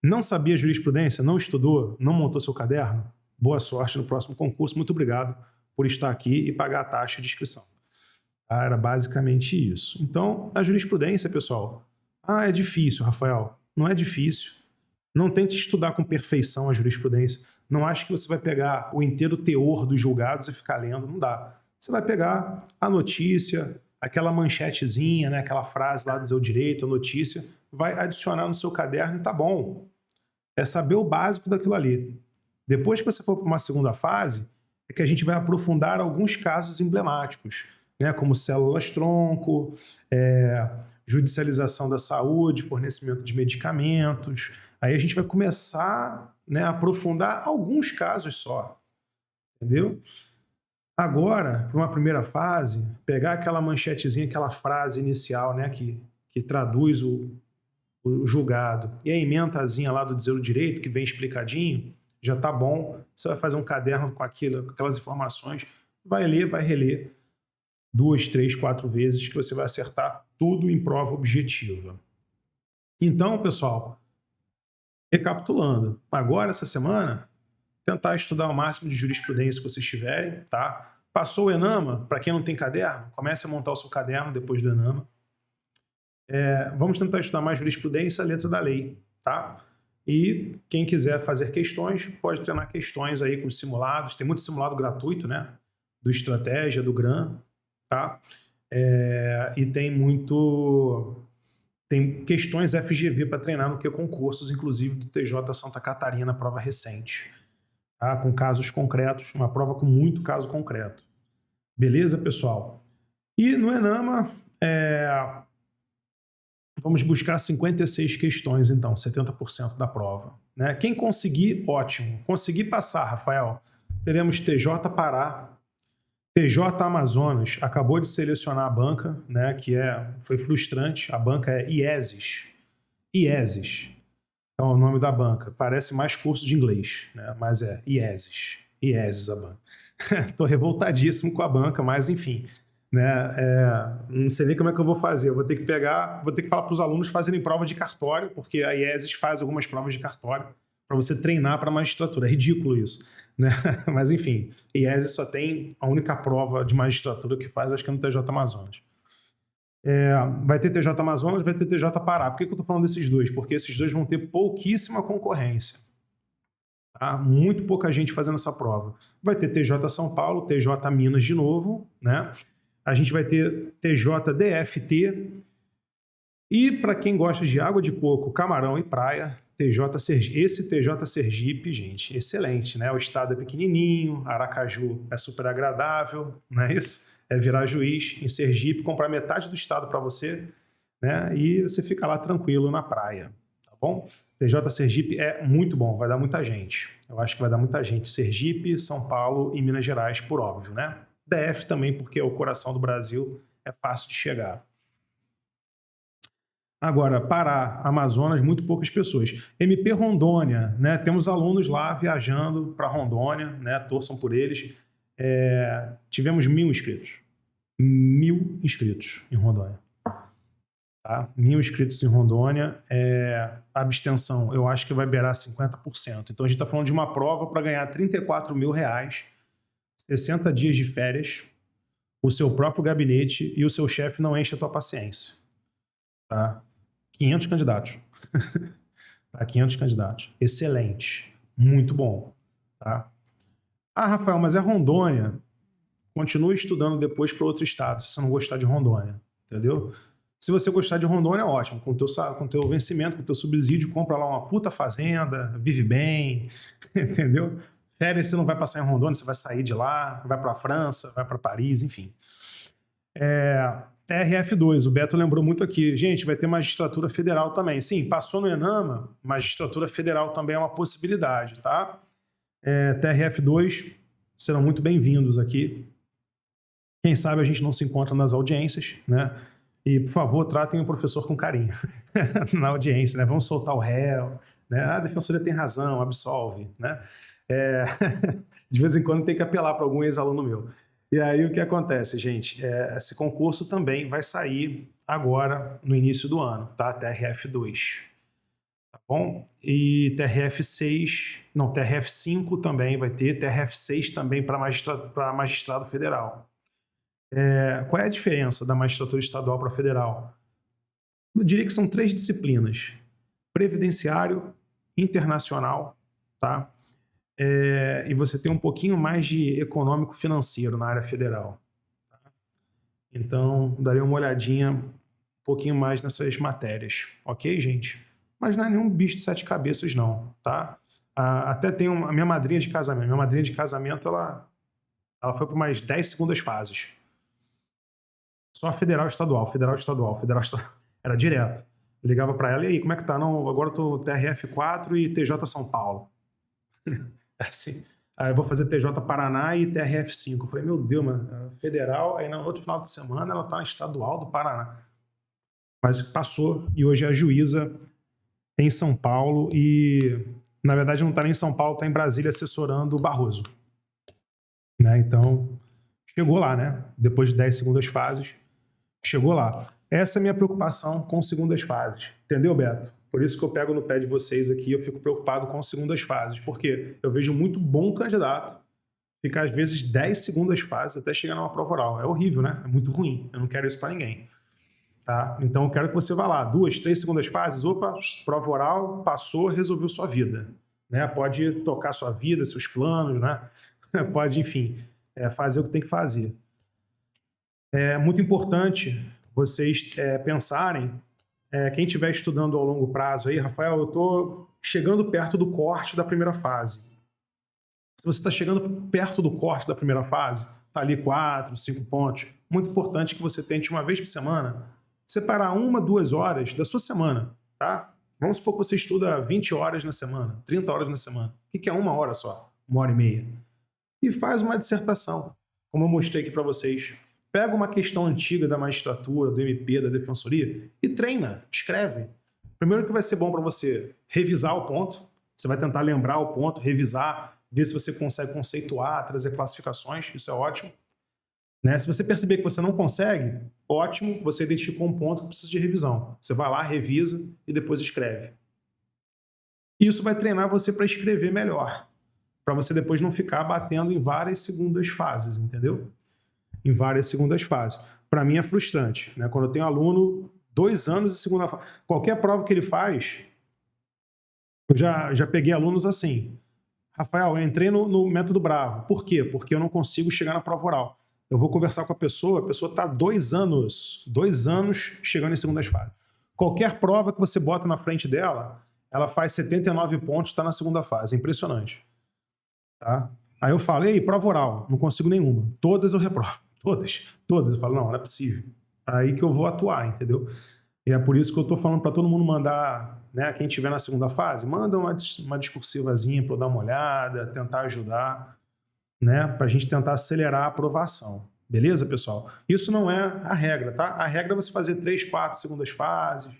Não sabia jurisprudência? Não estudou? Não montou seu caderno? Boa sorte no próximo concurso. Muito obrigado por estar aqui e pagar a taxa de inscrição. Era basicamente isso. Então, a jurisprudência, pessoal, é difícil, Rafael. Não é difícil. Não tente estudar com perfeição a jurisprudência. Não ache que você vai pegar o inteiro teor dos julgados e ficar lendo. Não dá. Você vai pegar a notícia, aquela manchetezinha, né, aquela frase lá do seu direito, a notícia, vai adicionar no seu caderno e tá bom. É saber o básico daquilo ali. Depois que você for para uma segunda fase, é que a gente vai aprofundar alguns casos emblemáticos, né, como células-tronco, judicialização da saúde, fornecimento de medicamentos. Aí a gente vai começar, né, a aprofundar alguns casos só, entendeu? Agora, para uma primeira fase, pegar aquela manchetezinha, aquela frase inicial, né, que traduz o julgado, e a emendazinha lá do dizer o direito, que vem explicadinho, já tá bom. Você vai fazer um caderno com aquelas informações, vai ler, vai reler 2, 3, 4 vezes que você vai acertar tudo em prova objetiva. Então, pessoal, recapitulando, agora essa semana, tentar estudar o máximo de jurisprudência que vocês tiverem, tá? Passou o ENAMA, para quem não tem caderno, comece a montar o seu caderno depois do ENAMA. Vamos tentar estudar mais jurisprudência, a letra da lei, tá? E quem quiser fazer questões, pode treinar questões aí com simulados. Tem muito simulado gratuito, né? Do Estratégia, do GRAM, tá? E tem questões FGV para treinar no que concursos, inclusive do TJ Santa Catarina, prova recente, tá? Com casos concretos, uma prova com muito caso concreto. Beleza, pessoal? E no ENAMA, vamos buscar 56 questões, então, 70% da prova, né? Quem conseguir, ótimo. Conseguir passar, Rafael, teremos TJ Pará, TJ Amazonas, acabou de selecionar a banca, né? Foi frustrante, a banca é IESES. IESES é o nome da banca, parece mais curso de inglês, né? Mas é IESES. IESES a banca. Estou revoltadíssimo com a banca, mas enfim... Né? Não sei nem como é que eu vou fazer. Eu vou ter que falar para os alunos fazerem prova de cartório, porque a IESES faz algumas provas de cartório para você treinar para a magistratura. É ridículo isso, né? Mas enfim, IESES só tem a única prova de magistratura que faz, acho que é no TJ Amazonas. Vai ter TJ Amazonas, vai ter TJ Pará. Por que eu estou falando desses dois? Porque esses dois vão ter pouquíssima concorrência. Tá? Muito pouca gente fazendo essa prova. Vai ter TJ São Paulo, TJ Minas de novo, né? A gente vai ter TJ DFT e, para quem gosta de água de coco, camarão e praia, TJ Sergipe. Esse TJ Sergipe, gente, excelente, né? O estado é pequenininho, Aracaju é super agradável, não é isso? É virar juiz em Sergipe, comprar metade do estado para você, né? E você fica lá tranquilo na praia, tá bom? TJ Sergipe é muito bom, vai dar muita gente. Eu acho que vai dar muita gente. Sergipe, São Paulo e Minas Gerais, por óbvio, né? DF também, porque é o coração do Brasil, é fácil de chegar. Agora, Pará, Amazonas, muito poucas pessoas. MP Rondônia, né? Temos alunos lá viajando para Rondônia, né? Torçam por eles. Tivemos 1.000 inscritos. 1.000 inscritos em Rondônia. Tá? 1.000 inscritos em Rondônia. A abstenção, eu acho que vai beirar 50%. Então a gente está falando de uma prova para ganhar R$34 mil, 60 dias de férias, o seu próprio gabinete e o seu chefe não enche a tua paciência. Tá? 500 candidatos. Tá? 500 candidatos. Excelente. Muito bom. Tá? Ah, Rafael, mas é Rondônia. Continue estudando depois para outro estado, se você não gostar de Rondônia. Entendeu? Se você gostar de Rondônia, ótimo. Com o teu vencimento, com o teu subsídio, compra lá uma puta fazenda, vive bem. Entendeu? Férias você não vai passar em Rondônia, você vai sair de lá, vai para a França, vai para Paris, enfim. TRF2, o Beto lembrou muito aqui. Gente, vai ter magistratura federal também. Sim, passou no ENAMA, magistratura federal também é uma possibilidade, tá? TRF2, serão muito bem-vindos aqui. Quem sabe a gente não se encontra nas audiências, né? E, por favor, tratem o professor com carinho na audiência, né? Vamos soltar o réu, né? A defensoria tem razão, absolve, né? De vez em quando tem que apelar para algum ex-aluno meu. E aí o que acontece, gente? Esse concurso também vai sair agora, no início do ano, tá? TRF2. Tá bom? E TRF5 também vai ter, TRF6 também para magistrado federal. Qual é a diferença da magistratura estadual para federal? Eu diria que são 3 disciplinas: previdenciário, internacional, tá? E você tem um pouquinho mais de econômico-financeiro na área federal. Tá? Então, daria uma olhadinha um pouquinho mais nessas matérias, ok, gente? Mas não é nenhum bicho de 7 cabeças, não, tá? Até tem a minha madrinha de casamento. Minha madrinha de casamento, ela foi para umas 10 segundas fases. Só federal e estadual, federal e estadual, federal e estadual. Era direto. Eu ligava para ela, e aí, como é que tá? Não, agora eu tô TRF4 e TJ São Paulo. Assim, aí eu vou fazer TJ Paraná e TRF5. Eu falei, meu Deus, mano, federal, aí no outro final de semana ela tá na estadual do Paraná. Mas passou, e hoje é a juíza em São Paulo e, na verdade, não tá nem em São Paulo, tá em Brasília assessorando o Barroso. Né? Então, chegou lá, né? Depois de 10 segundas fases, chegou lá. Essa é a minha preocupação com segundas fases. Entendeu, Beto? Por isso que eu pego no pé de vocês aqui, eu fico preocupado com segundas fases, porque eu vejo muito bom candidato ficar, às vezes, 10 segundas fases até chegar numa prova oral. É horrível, né? É muito ruim. Eu não quero isso para ninguém. Tá? Então, eu quero que você vá lá, 2, 3 segundas fases, opa, prova oral, passou, resolveu sua vida. Né? Pode tocar sua vida, seus planos, né? Pode, enfim, fazer o que tem que fazer. É muito importante vocês pensarem, quem estiver estudando ao longo prazo aí, Rafael, eu estou chegando perto do corte da primeira fase. Se você está chegando perto do corte da primeira fase, está ali 4, 5 pontos, muito importante que você tente uma vez por semana separar 1, 2 horas da sua semana, tá? Vamos supor que você estuda 20 horas na semana, 30 horas na semana. O que é 1 hora só? 1h30. E faz uma dissertação, como eu mostrei aqui para vocês. Pega uma questão antiga da magistratura, do MP, da defensoria e treina, escreve. Primeiro que vai ser bom para você revisar o ponto, você vai tentar lembrar o ponto, revisar, ver se você consegue conceituar, trazer classificações, isso é ótimo. Né? Se você perceber que você não consegue, ótimo, você identificou um ponto que precisa de revisão. Você vai lá, revisa e depois escreve. Isso vai treinar você para escrever melhor, para você depois não ficar batendo em várias segundas fases, entendeu? Em várias segundas fases. Para mim é frustrante, né? Quando eu tenho aluno 2 anos de segunda fase, qualquer prova que ele faz, eu já peguei alunos assim. Rafael, eu entrei no método Bravo. Por quê? Porque eu não consigo chegar na prova oral. Eu vou conversar com a pessoa está 2 anos chegando em segundas fases. Qualquer prova que você bota na frente dela, ela faz 79 pontos, está na segunda fase. É impressionante. Tá? Aí eu falo, ei, prova oral, não consigo nenhuma. Todas eu reprovo. Todas. Eu falo, não é possível. Aí que eu vou atuar, entendeu? E é por isso que eu estou falando para todo mundo mandar, né, quem estiver na segunda fase, manda uma discursivazinha para eu dar uma olhada, tentar ajudar, né, para a gente tentar acelerar a aprovação. Beleza, pessoal? Isso não é a regra, tá? A regra é você fazer 3, 4 segundas fases.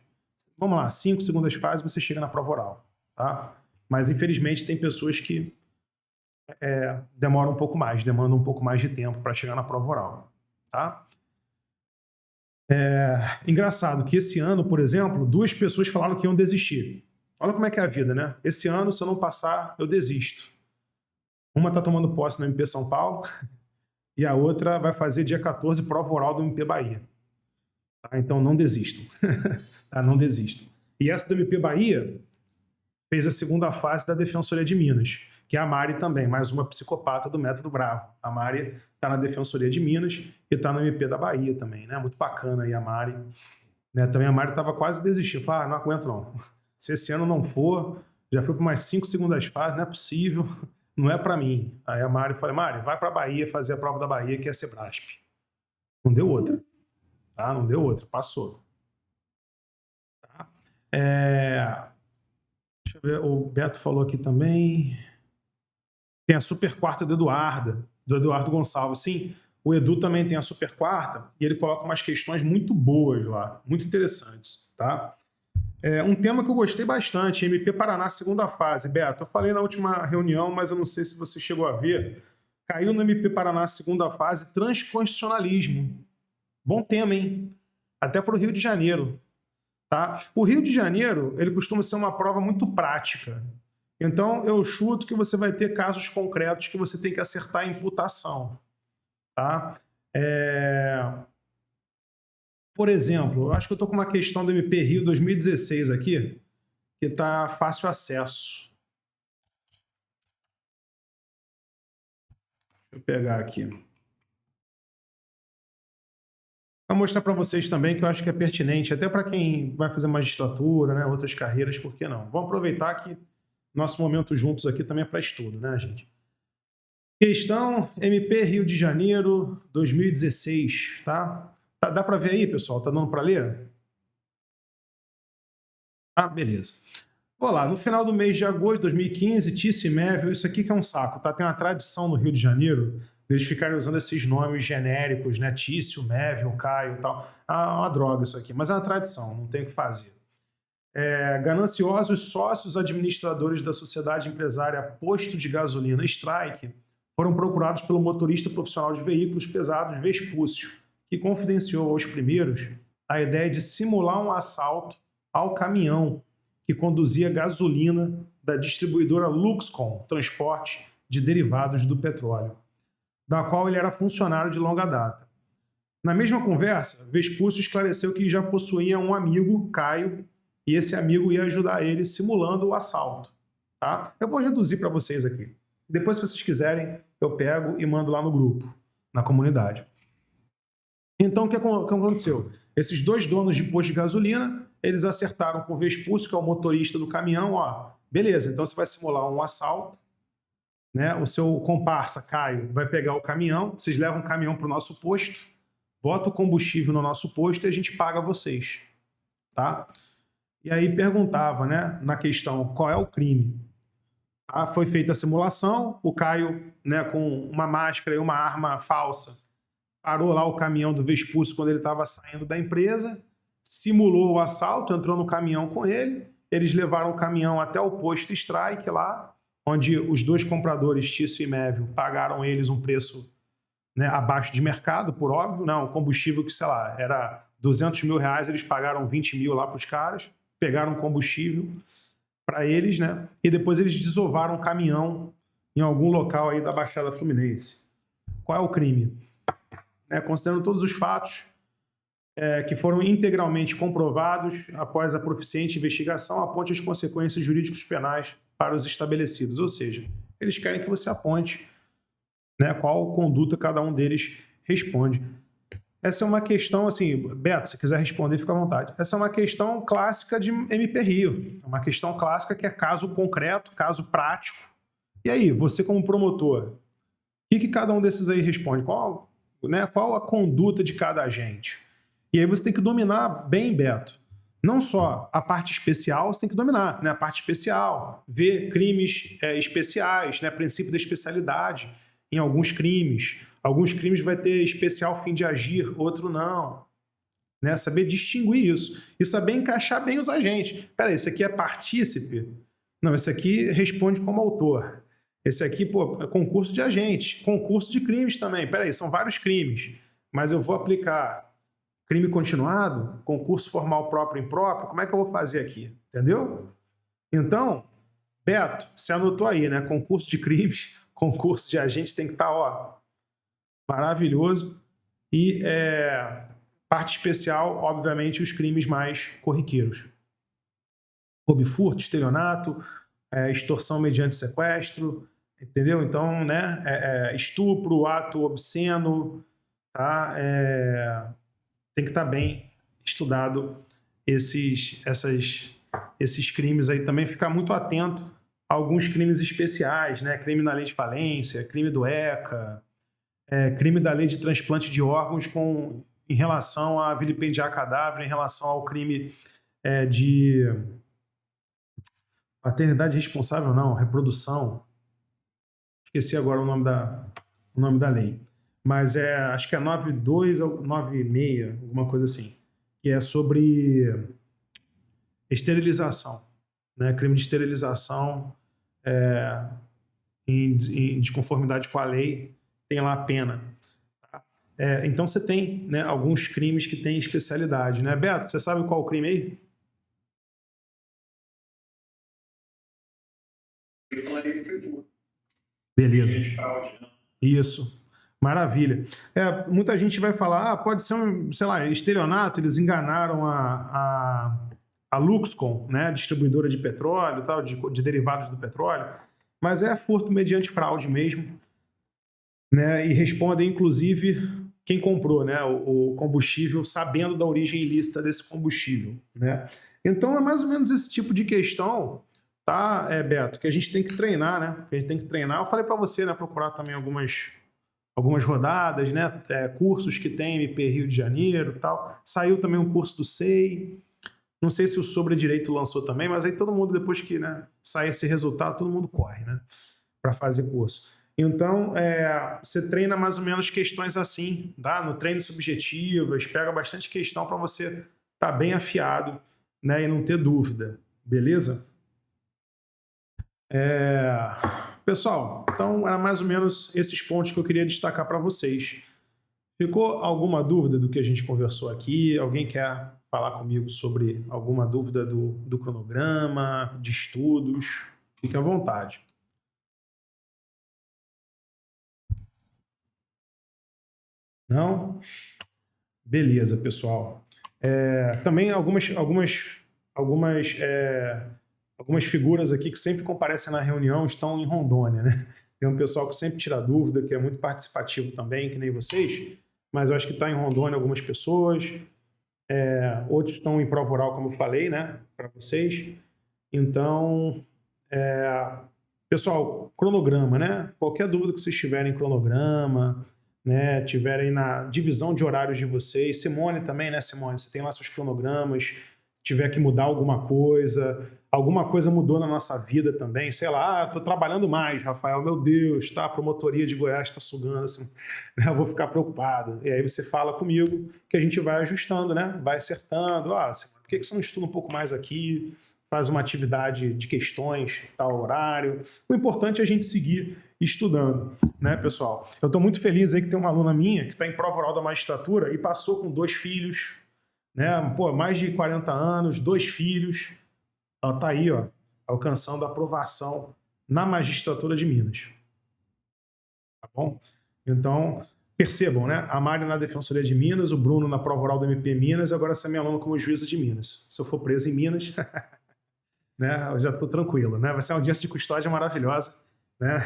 Vamos lá, 5 segundas fases você chega na prova oral, tá? Mas, infelizmente, tem pessoas que demoram um pouco mais, demandam um pouco mais de tempo para chegar na prova oral, tá? Engraçado que esse ano, por exemplo, 2 pessoas falaram que iam desistir. Olha como é que é a vida, né? Esse ano, se eu não passar, eu desisto. Uma tá tomando posse no MP São Paulo e a outra vai fazer dia 14 prova oral do MP Bahia. Tá? Então não desistam. Tá? Não desistam. E essa do MP Bahia fez a segunda fase da Defensoria de Minas, que é a Mari também, mais uma psicopata do Método Bravo. A Mari está na Defensoria de Minas e está no MP da Bahia também, né? Muito bacana aí a Mari. Né? Também a Mari estava quase desistindo. Falou, não aguento não. Se esse ano não for, já fui para mais 5 segundas fases, não é possível, não é para mim. Aí a Mari falou, Mari, vai para a Bahia fazer a prova da Bahia, que é a Sebrasp. Não deu outra. Tá? Não deu outra, passou. Tá? Deixa eu ver, o Beto falou aqui também. Tem a super quarta do Eduardo Gonçalves. Sim, o Edu também tem a super quarta e ele coloca umas questões muito boas lá, muito interessantes, tá? Um tema que eu gostei bastante, MP Paraná, segunda fase. Beto, eu falei na última reunião, mas eu não sei se você chegou a ver. Caiu no MP Paraná, segunda fase, transconstitucionalismo. Bom tema, hein? Até para o Rio de Janeiro. Tá? O Rio de Janeiro, ele costuma ser uma prova muito prática. Então, eu chuto que você vai ter casos concretos que você tem que acertar a imputação. Tá? Por exemplo, eu acho que eu estou com uma questão do MP Rio 2016 aqui, que está fácil acesso. Deixa eu pegar aqui. Vou mostrar para vocês também que eu acho que é pertinente, até para quem vai fazer magistratura, né, outras carreiras, por que não? Vamos aproveitar que nosso momento juntos aqui também é para estudo, né, gente? Questão MP Rio de Janeiro 2016, tá? Dá para ver aí, pessoal? Tá dando para ler? Ah, beleza. Vou lá, no final do mês de agosto de 2015, Tício e Mévio, isso aqui que é um saco, tá? Tem uma tradição no Rio de Janeiro deles ficarem usando esses nomes genéricos, né? Tício, Mévio, Caio e tal. Ah, uma droga isso aqui, mas é uma tradição, não tem o que fazer. Gananciosos sócios administradores da sociedade empresária Posto de Gasolina Strike foram procurados pelo motorista profissional de veículos pesados Vespúcio, que confidenciou aos primeiros a ideia de simular um assalto ao caminhão que conduzia gasolina da distribuidora Luxcom, transporte de derivados do petróleo, da qual ele era funcionário de longa data. Na mesma conversa, Vespúcio esclareceu que já possuía um amigo, Caio, e esse amigo ia ajudar ele simulando o assalto. Tá? Eu vou reduzir para vocês aqui. Depois, se vocês quiserem, eu pego e mando lá no grupo, na comunidade. Então, o que aconteceu? Esses 2 donos de posto de gasolina, eles acertaram com o Vespúcio, que é o motorista do caminhão, ó, beleza, então você vai simular um assalto, né? O seu comparsa, Caio, vai pegar o caminhão, vocês levam o caminhão para o nosso posto, bota o combustível no nosso posto e a gente paga vocês, tá? E aí perguntava, né, na questão, qual é o crime? Foi feita a simulação, o Caio, né, com uma máscara e uma arma falsa, parou lá o caminhão do Vespúcio quando ele estava saindo da empresa, simulou o assalto, entrou no caminhão com ele, eles levaram o caminhão até o posto Strike lá, onde os 2 compradores, Tício e Mévio, pagaram eles um preço, né, abaixo de mercado, por óbvio, não, o combustível que, sei lá, era R$200 mil, eles pagaram 20 mil lá para os caras, pegaram combustível para eles, né, e depois eles desovaram o caminhão em algum local aí da Baixada Fluminense. Qual é o crime? Considerando todos os fatos que foram integralmente comprovados após a proficiente investigação, aponte as consequências jurídicos penais para os estabelecidos. Ou seja, eles querem que você aponte, né, qual conduta cada um deles responde. Essa é uma questão, assim, Beto, se quiser responder, fica à vontade. Essa é uma questão clássica de MP Rio. É uma questão clássica que é caso concreto, caso prático. E aí, você como promotor, o que cada um desses aí responde? Qual a conduta de cada agente? E aí você tem que dominar bem, Beto. Não só a parte especial, você tem que dominar, né? A parte especial, ver crimes especiais, né? Princípio da especialidade em alguns crimes. Alguns crimes vai ter especial fim de agir, outro não. Né? Saber distinguir isso. E saber encaixar bem os agentes. Peraí, esse aqui é partícipe? Não, esse aqui responde como autor. Esse aqui, é concurso de agente. Concurso de crimes também. Peraí, são vários crimes. Mas eu vou aplicar crime continuado, concurso formal próprio e impróprio, como é que eu vou fazer aqui? Entendeu? Então, Beto, você anotou aí, né? Concurso de crimes, concurso de agente tem que estar, ó, maravilhoso. E parte especial, obviamente, os crimes mais corriqueiros. Roubo e furto, estelionato, extorsão mediante sequestro, entendeu? Então, né? Estupro, ato obsceno, tá? Tem que estar bem estudado esses crimes aí. Também ficar muito atento a alguns crimes especiais, né? Crime na lei de falência, crime do ECA, crime da lei de transplante de órgãos em relação a vilipendiar cadáver, em relação ao crime de paternidade responsável, não, reprodução. Esqueci agora o nome da lei. Mas acho que é 92 ou 96, alguma coisa assim. Que é sobre esterilização. Né? Crime de esterilização em desconformidade com a lei, tem lá a pena. Tá? Então você tem, né, alguns crimes que têm especialidade. Né? Beto, você sabe qual o crime aí? Eu falaria que foi furto. Beleza. Fraude, né? Isso. Maravilha. Muita gente vai falar, pode ser sei lá, estelionato, eles enganaram a Luxcom, né, distribuidora de petróleo, tal, de derivados do petróleo, mas é furto mediante fraude mesmo, né, e respondem, inclusive, quem comprou, né, o combustível, sabendo da origem ilícita desse combustível, né. Então é mais ou menos esse tipo de questão, tá, Beto, que a gente tem que treinar, né, que a gente tem que treinar. Eu falei para você, né, procurar também algumas rodadas, né, cursos que tem MP Rio de Janeiro e tal. Saiu também um curso do SEI. Não sei se o Sobre Direito lançou também, mas aí todo mundo, depois que, né, sai esse resultado, todo mundo corre, né, para fazer curso. Então, você treina mais ou menos questões assim, tá? No treino subjetivas, pega bastante questão para você estar bem afiado, né, e não ter dúvida, beleza? Pessoal, então era mais ou menos esses pontos que eu queria destacar para vocês. Ficou alguma dúvida do que a gente conversou aqui? Alguém quer falar comigo sobre alguma dúvida do cronograma, de estudos? Fique à vontade. Não? Beleza, pessoal. Também algumas figuras aqui que sempre comparecem na reunião estão em Rondônia, né? Tem um pessoal que sempre tira dúvida, que é muito participativo também, que nem vocês, mas eu acho que está em Rondônia algumas pessoas, outros estão em prova oral, como eu falei, né, para vocês. Então, pessoal, cronograma, né? Qualquer dúvida que vocês tiverem em cronograma, né, tiverem na divisão de horários de vocês, Simone também, né, Simone? Você tem lá seus cronogramas, tiver que mudar alguma coisa mudou na nossa vida também, sei lá, tô trabalhando mais, Rafael, meu Deus, tá, a promotoria de Goiás está sugando, assim, eu vou ficar preocupado. E aí você fala comigo que a gente vai ajustando, né, vai acertando, por que você não estuda um pouco mais aqui, faz uma atividade de questões, tal horário. O importante é a gente seguir estudando, né, pessoal? Eu estou muito feliz aí que tem uma aluna minha que está em prova oral da magistratura e passou com 2 filhos, né, mais de 40 anos, 2 filhos. Ela está aí, ó, alcançando a aprovação na magistratura de Minas. Tá bom? Então, percebam, né? A Mari na Defensoria de Minas, o Bruno na prova oral do MP Minas, e agora essa minha aluna como juíza de Minas. Se eu for preso em Minas, né, eu já estou tranquilo, né? Vai ser uma audiência de custódia maravilhosa, né?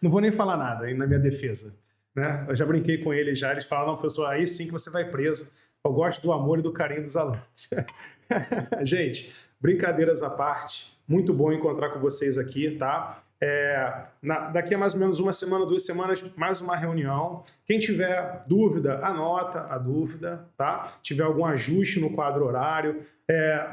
Não vou nem falar nada aí na minha defesa, né? Eu já brinquei com ele já, eles falaram, não, professor, aí sim que você vai preso. Eu gosto do amor e do carinho dos alunos. Gente, brincadeiras à parte, muito bom encontrar com vocês aqui, tá? Daqui a mais ou menos 1 semana, 2 semanas, mais uma reunião. Quem tiver dúvida, anota a dúvida, tá? Tiver algum ajuste no quadro horário.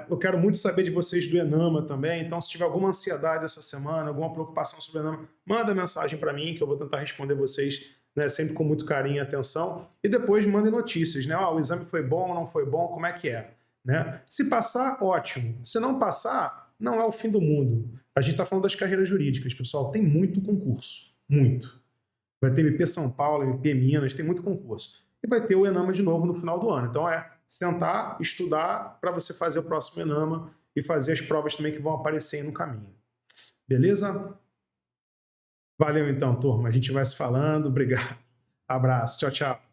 Eu quero muito saber de vocês do Enama também, então se tiver alguma ansiedade essa semana, alguma preocupação sobre o Enama, manda mensagem para mim que eu vou tentar responder vocês, né, sempre com muito carinho e atenção. E depois mandem notícias, né? O exame foi bom, não foi bom, como é que é? Né? Se passar, ótimo. Se não passar, não é o fim do mundo. A gente está falando das carreiras jurídicas, pessoal. Tem muito concurso. Muito. Vai ter MP São Paulo, MP Minas, tem muito concurso. E vai ter o Enama de novo no final do ano. Então sentar, estudar para você fazer o próximo ENAMA e fazer as provas também que vão aparecer aí no caminho. Beleza? Valeu então, turma. A gente vai se falando. Obrigado. Abraço. Tchau, tchau.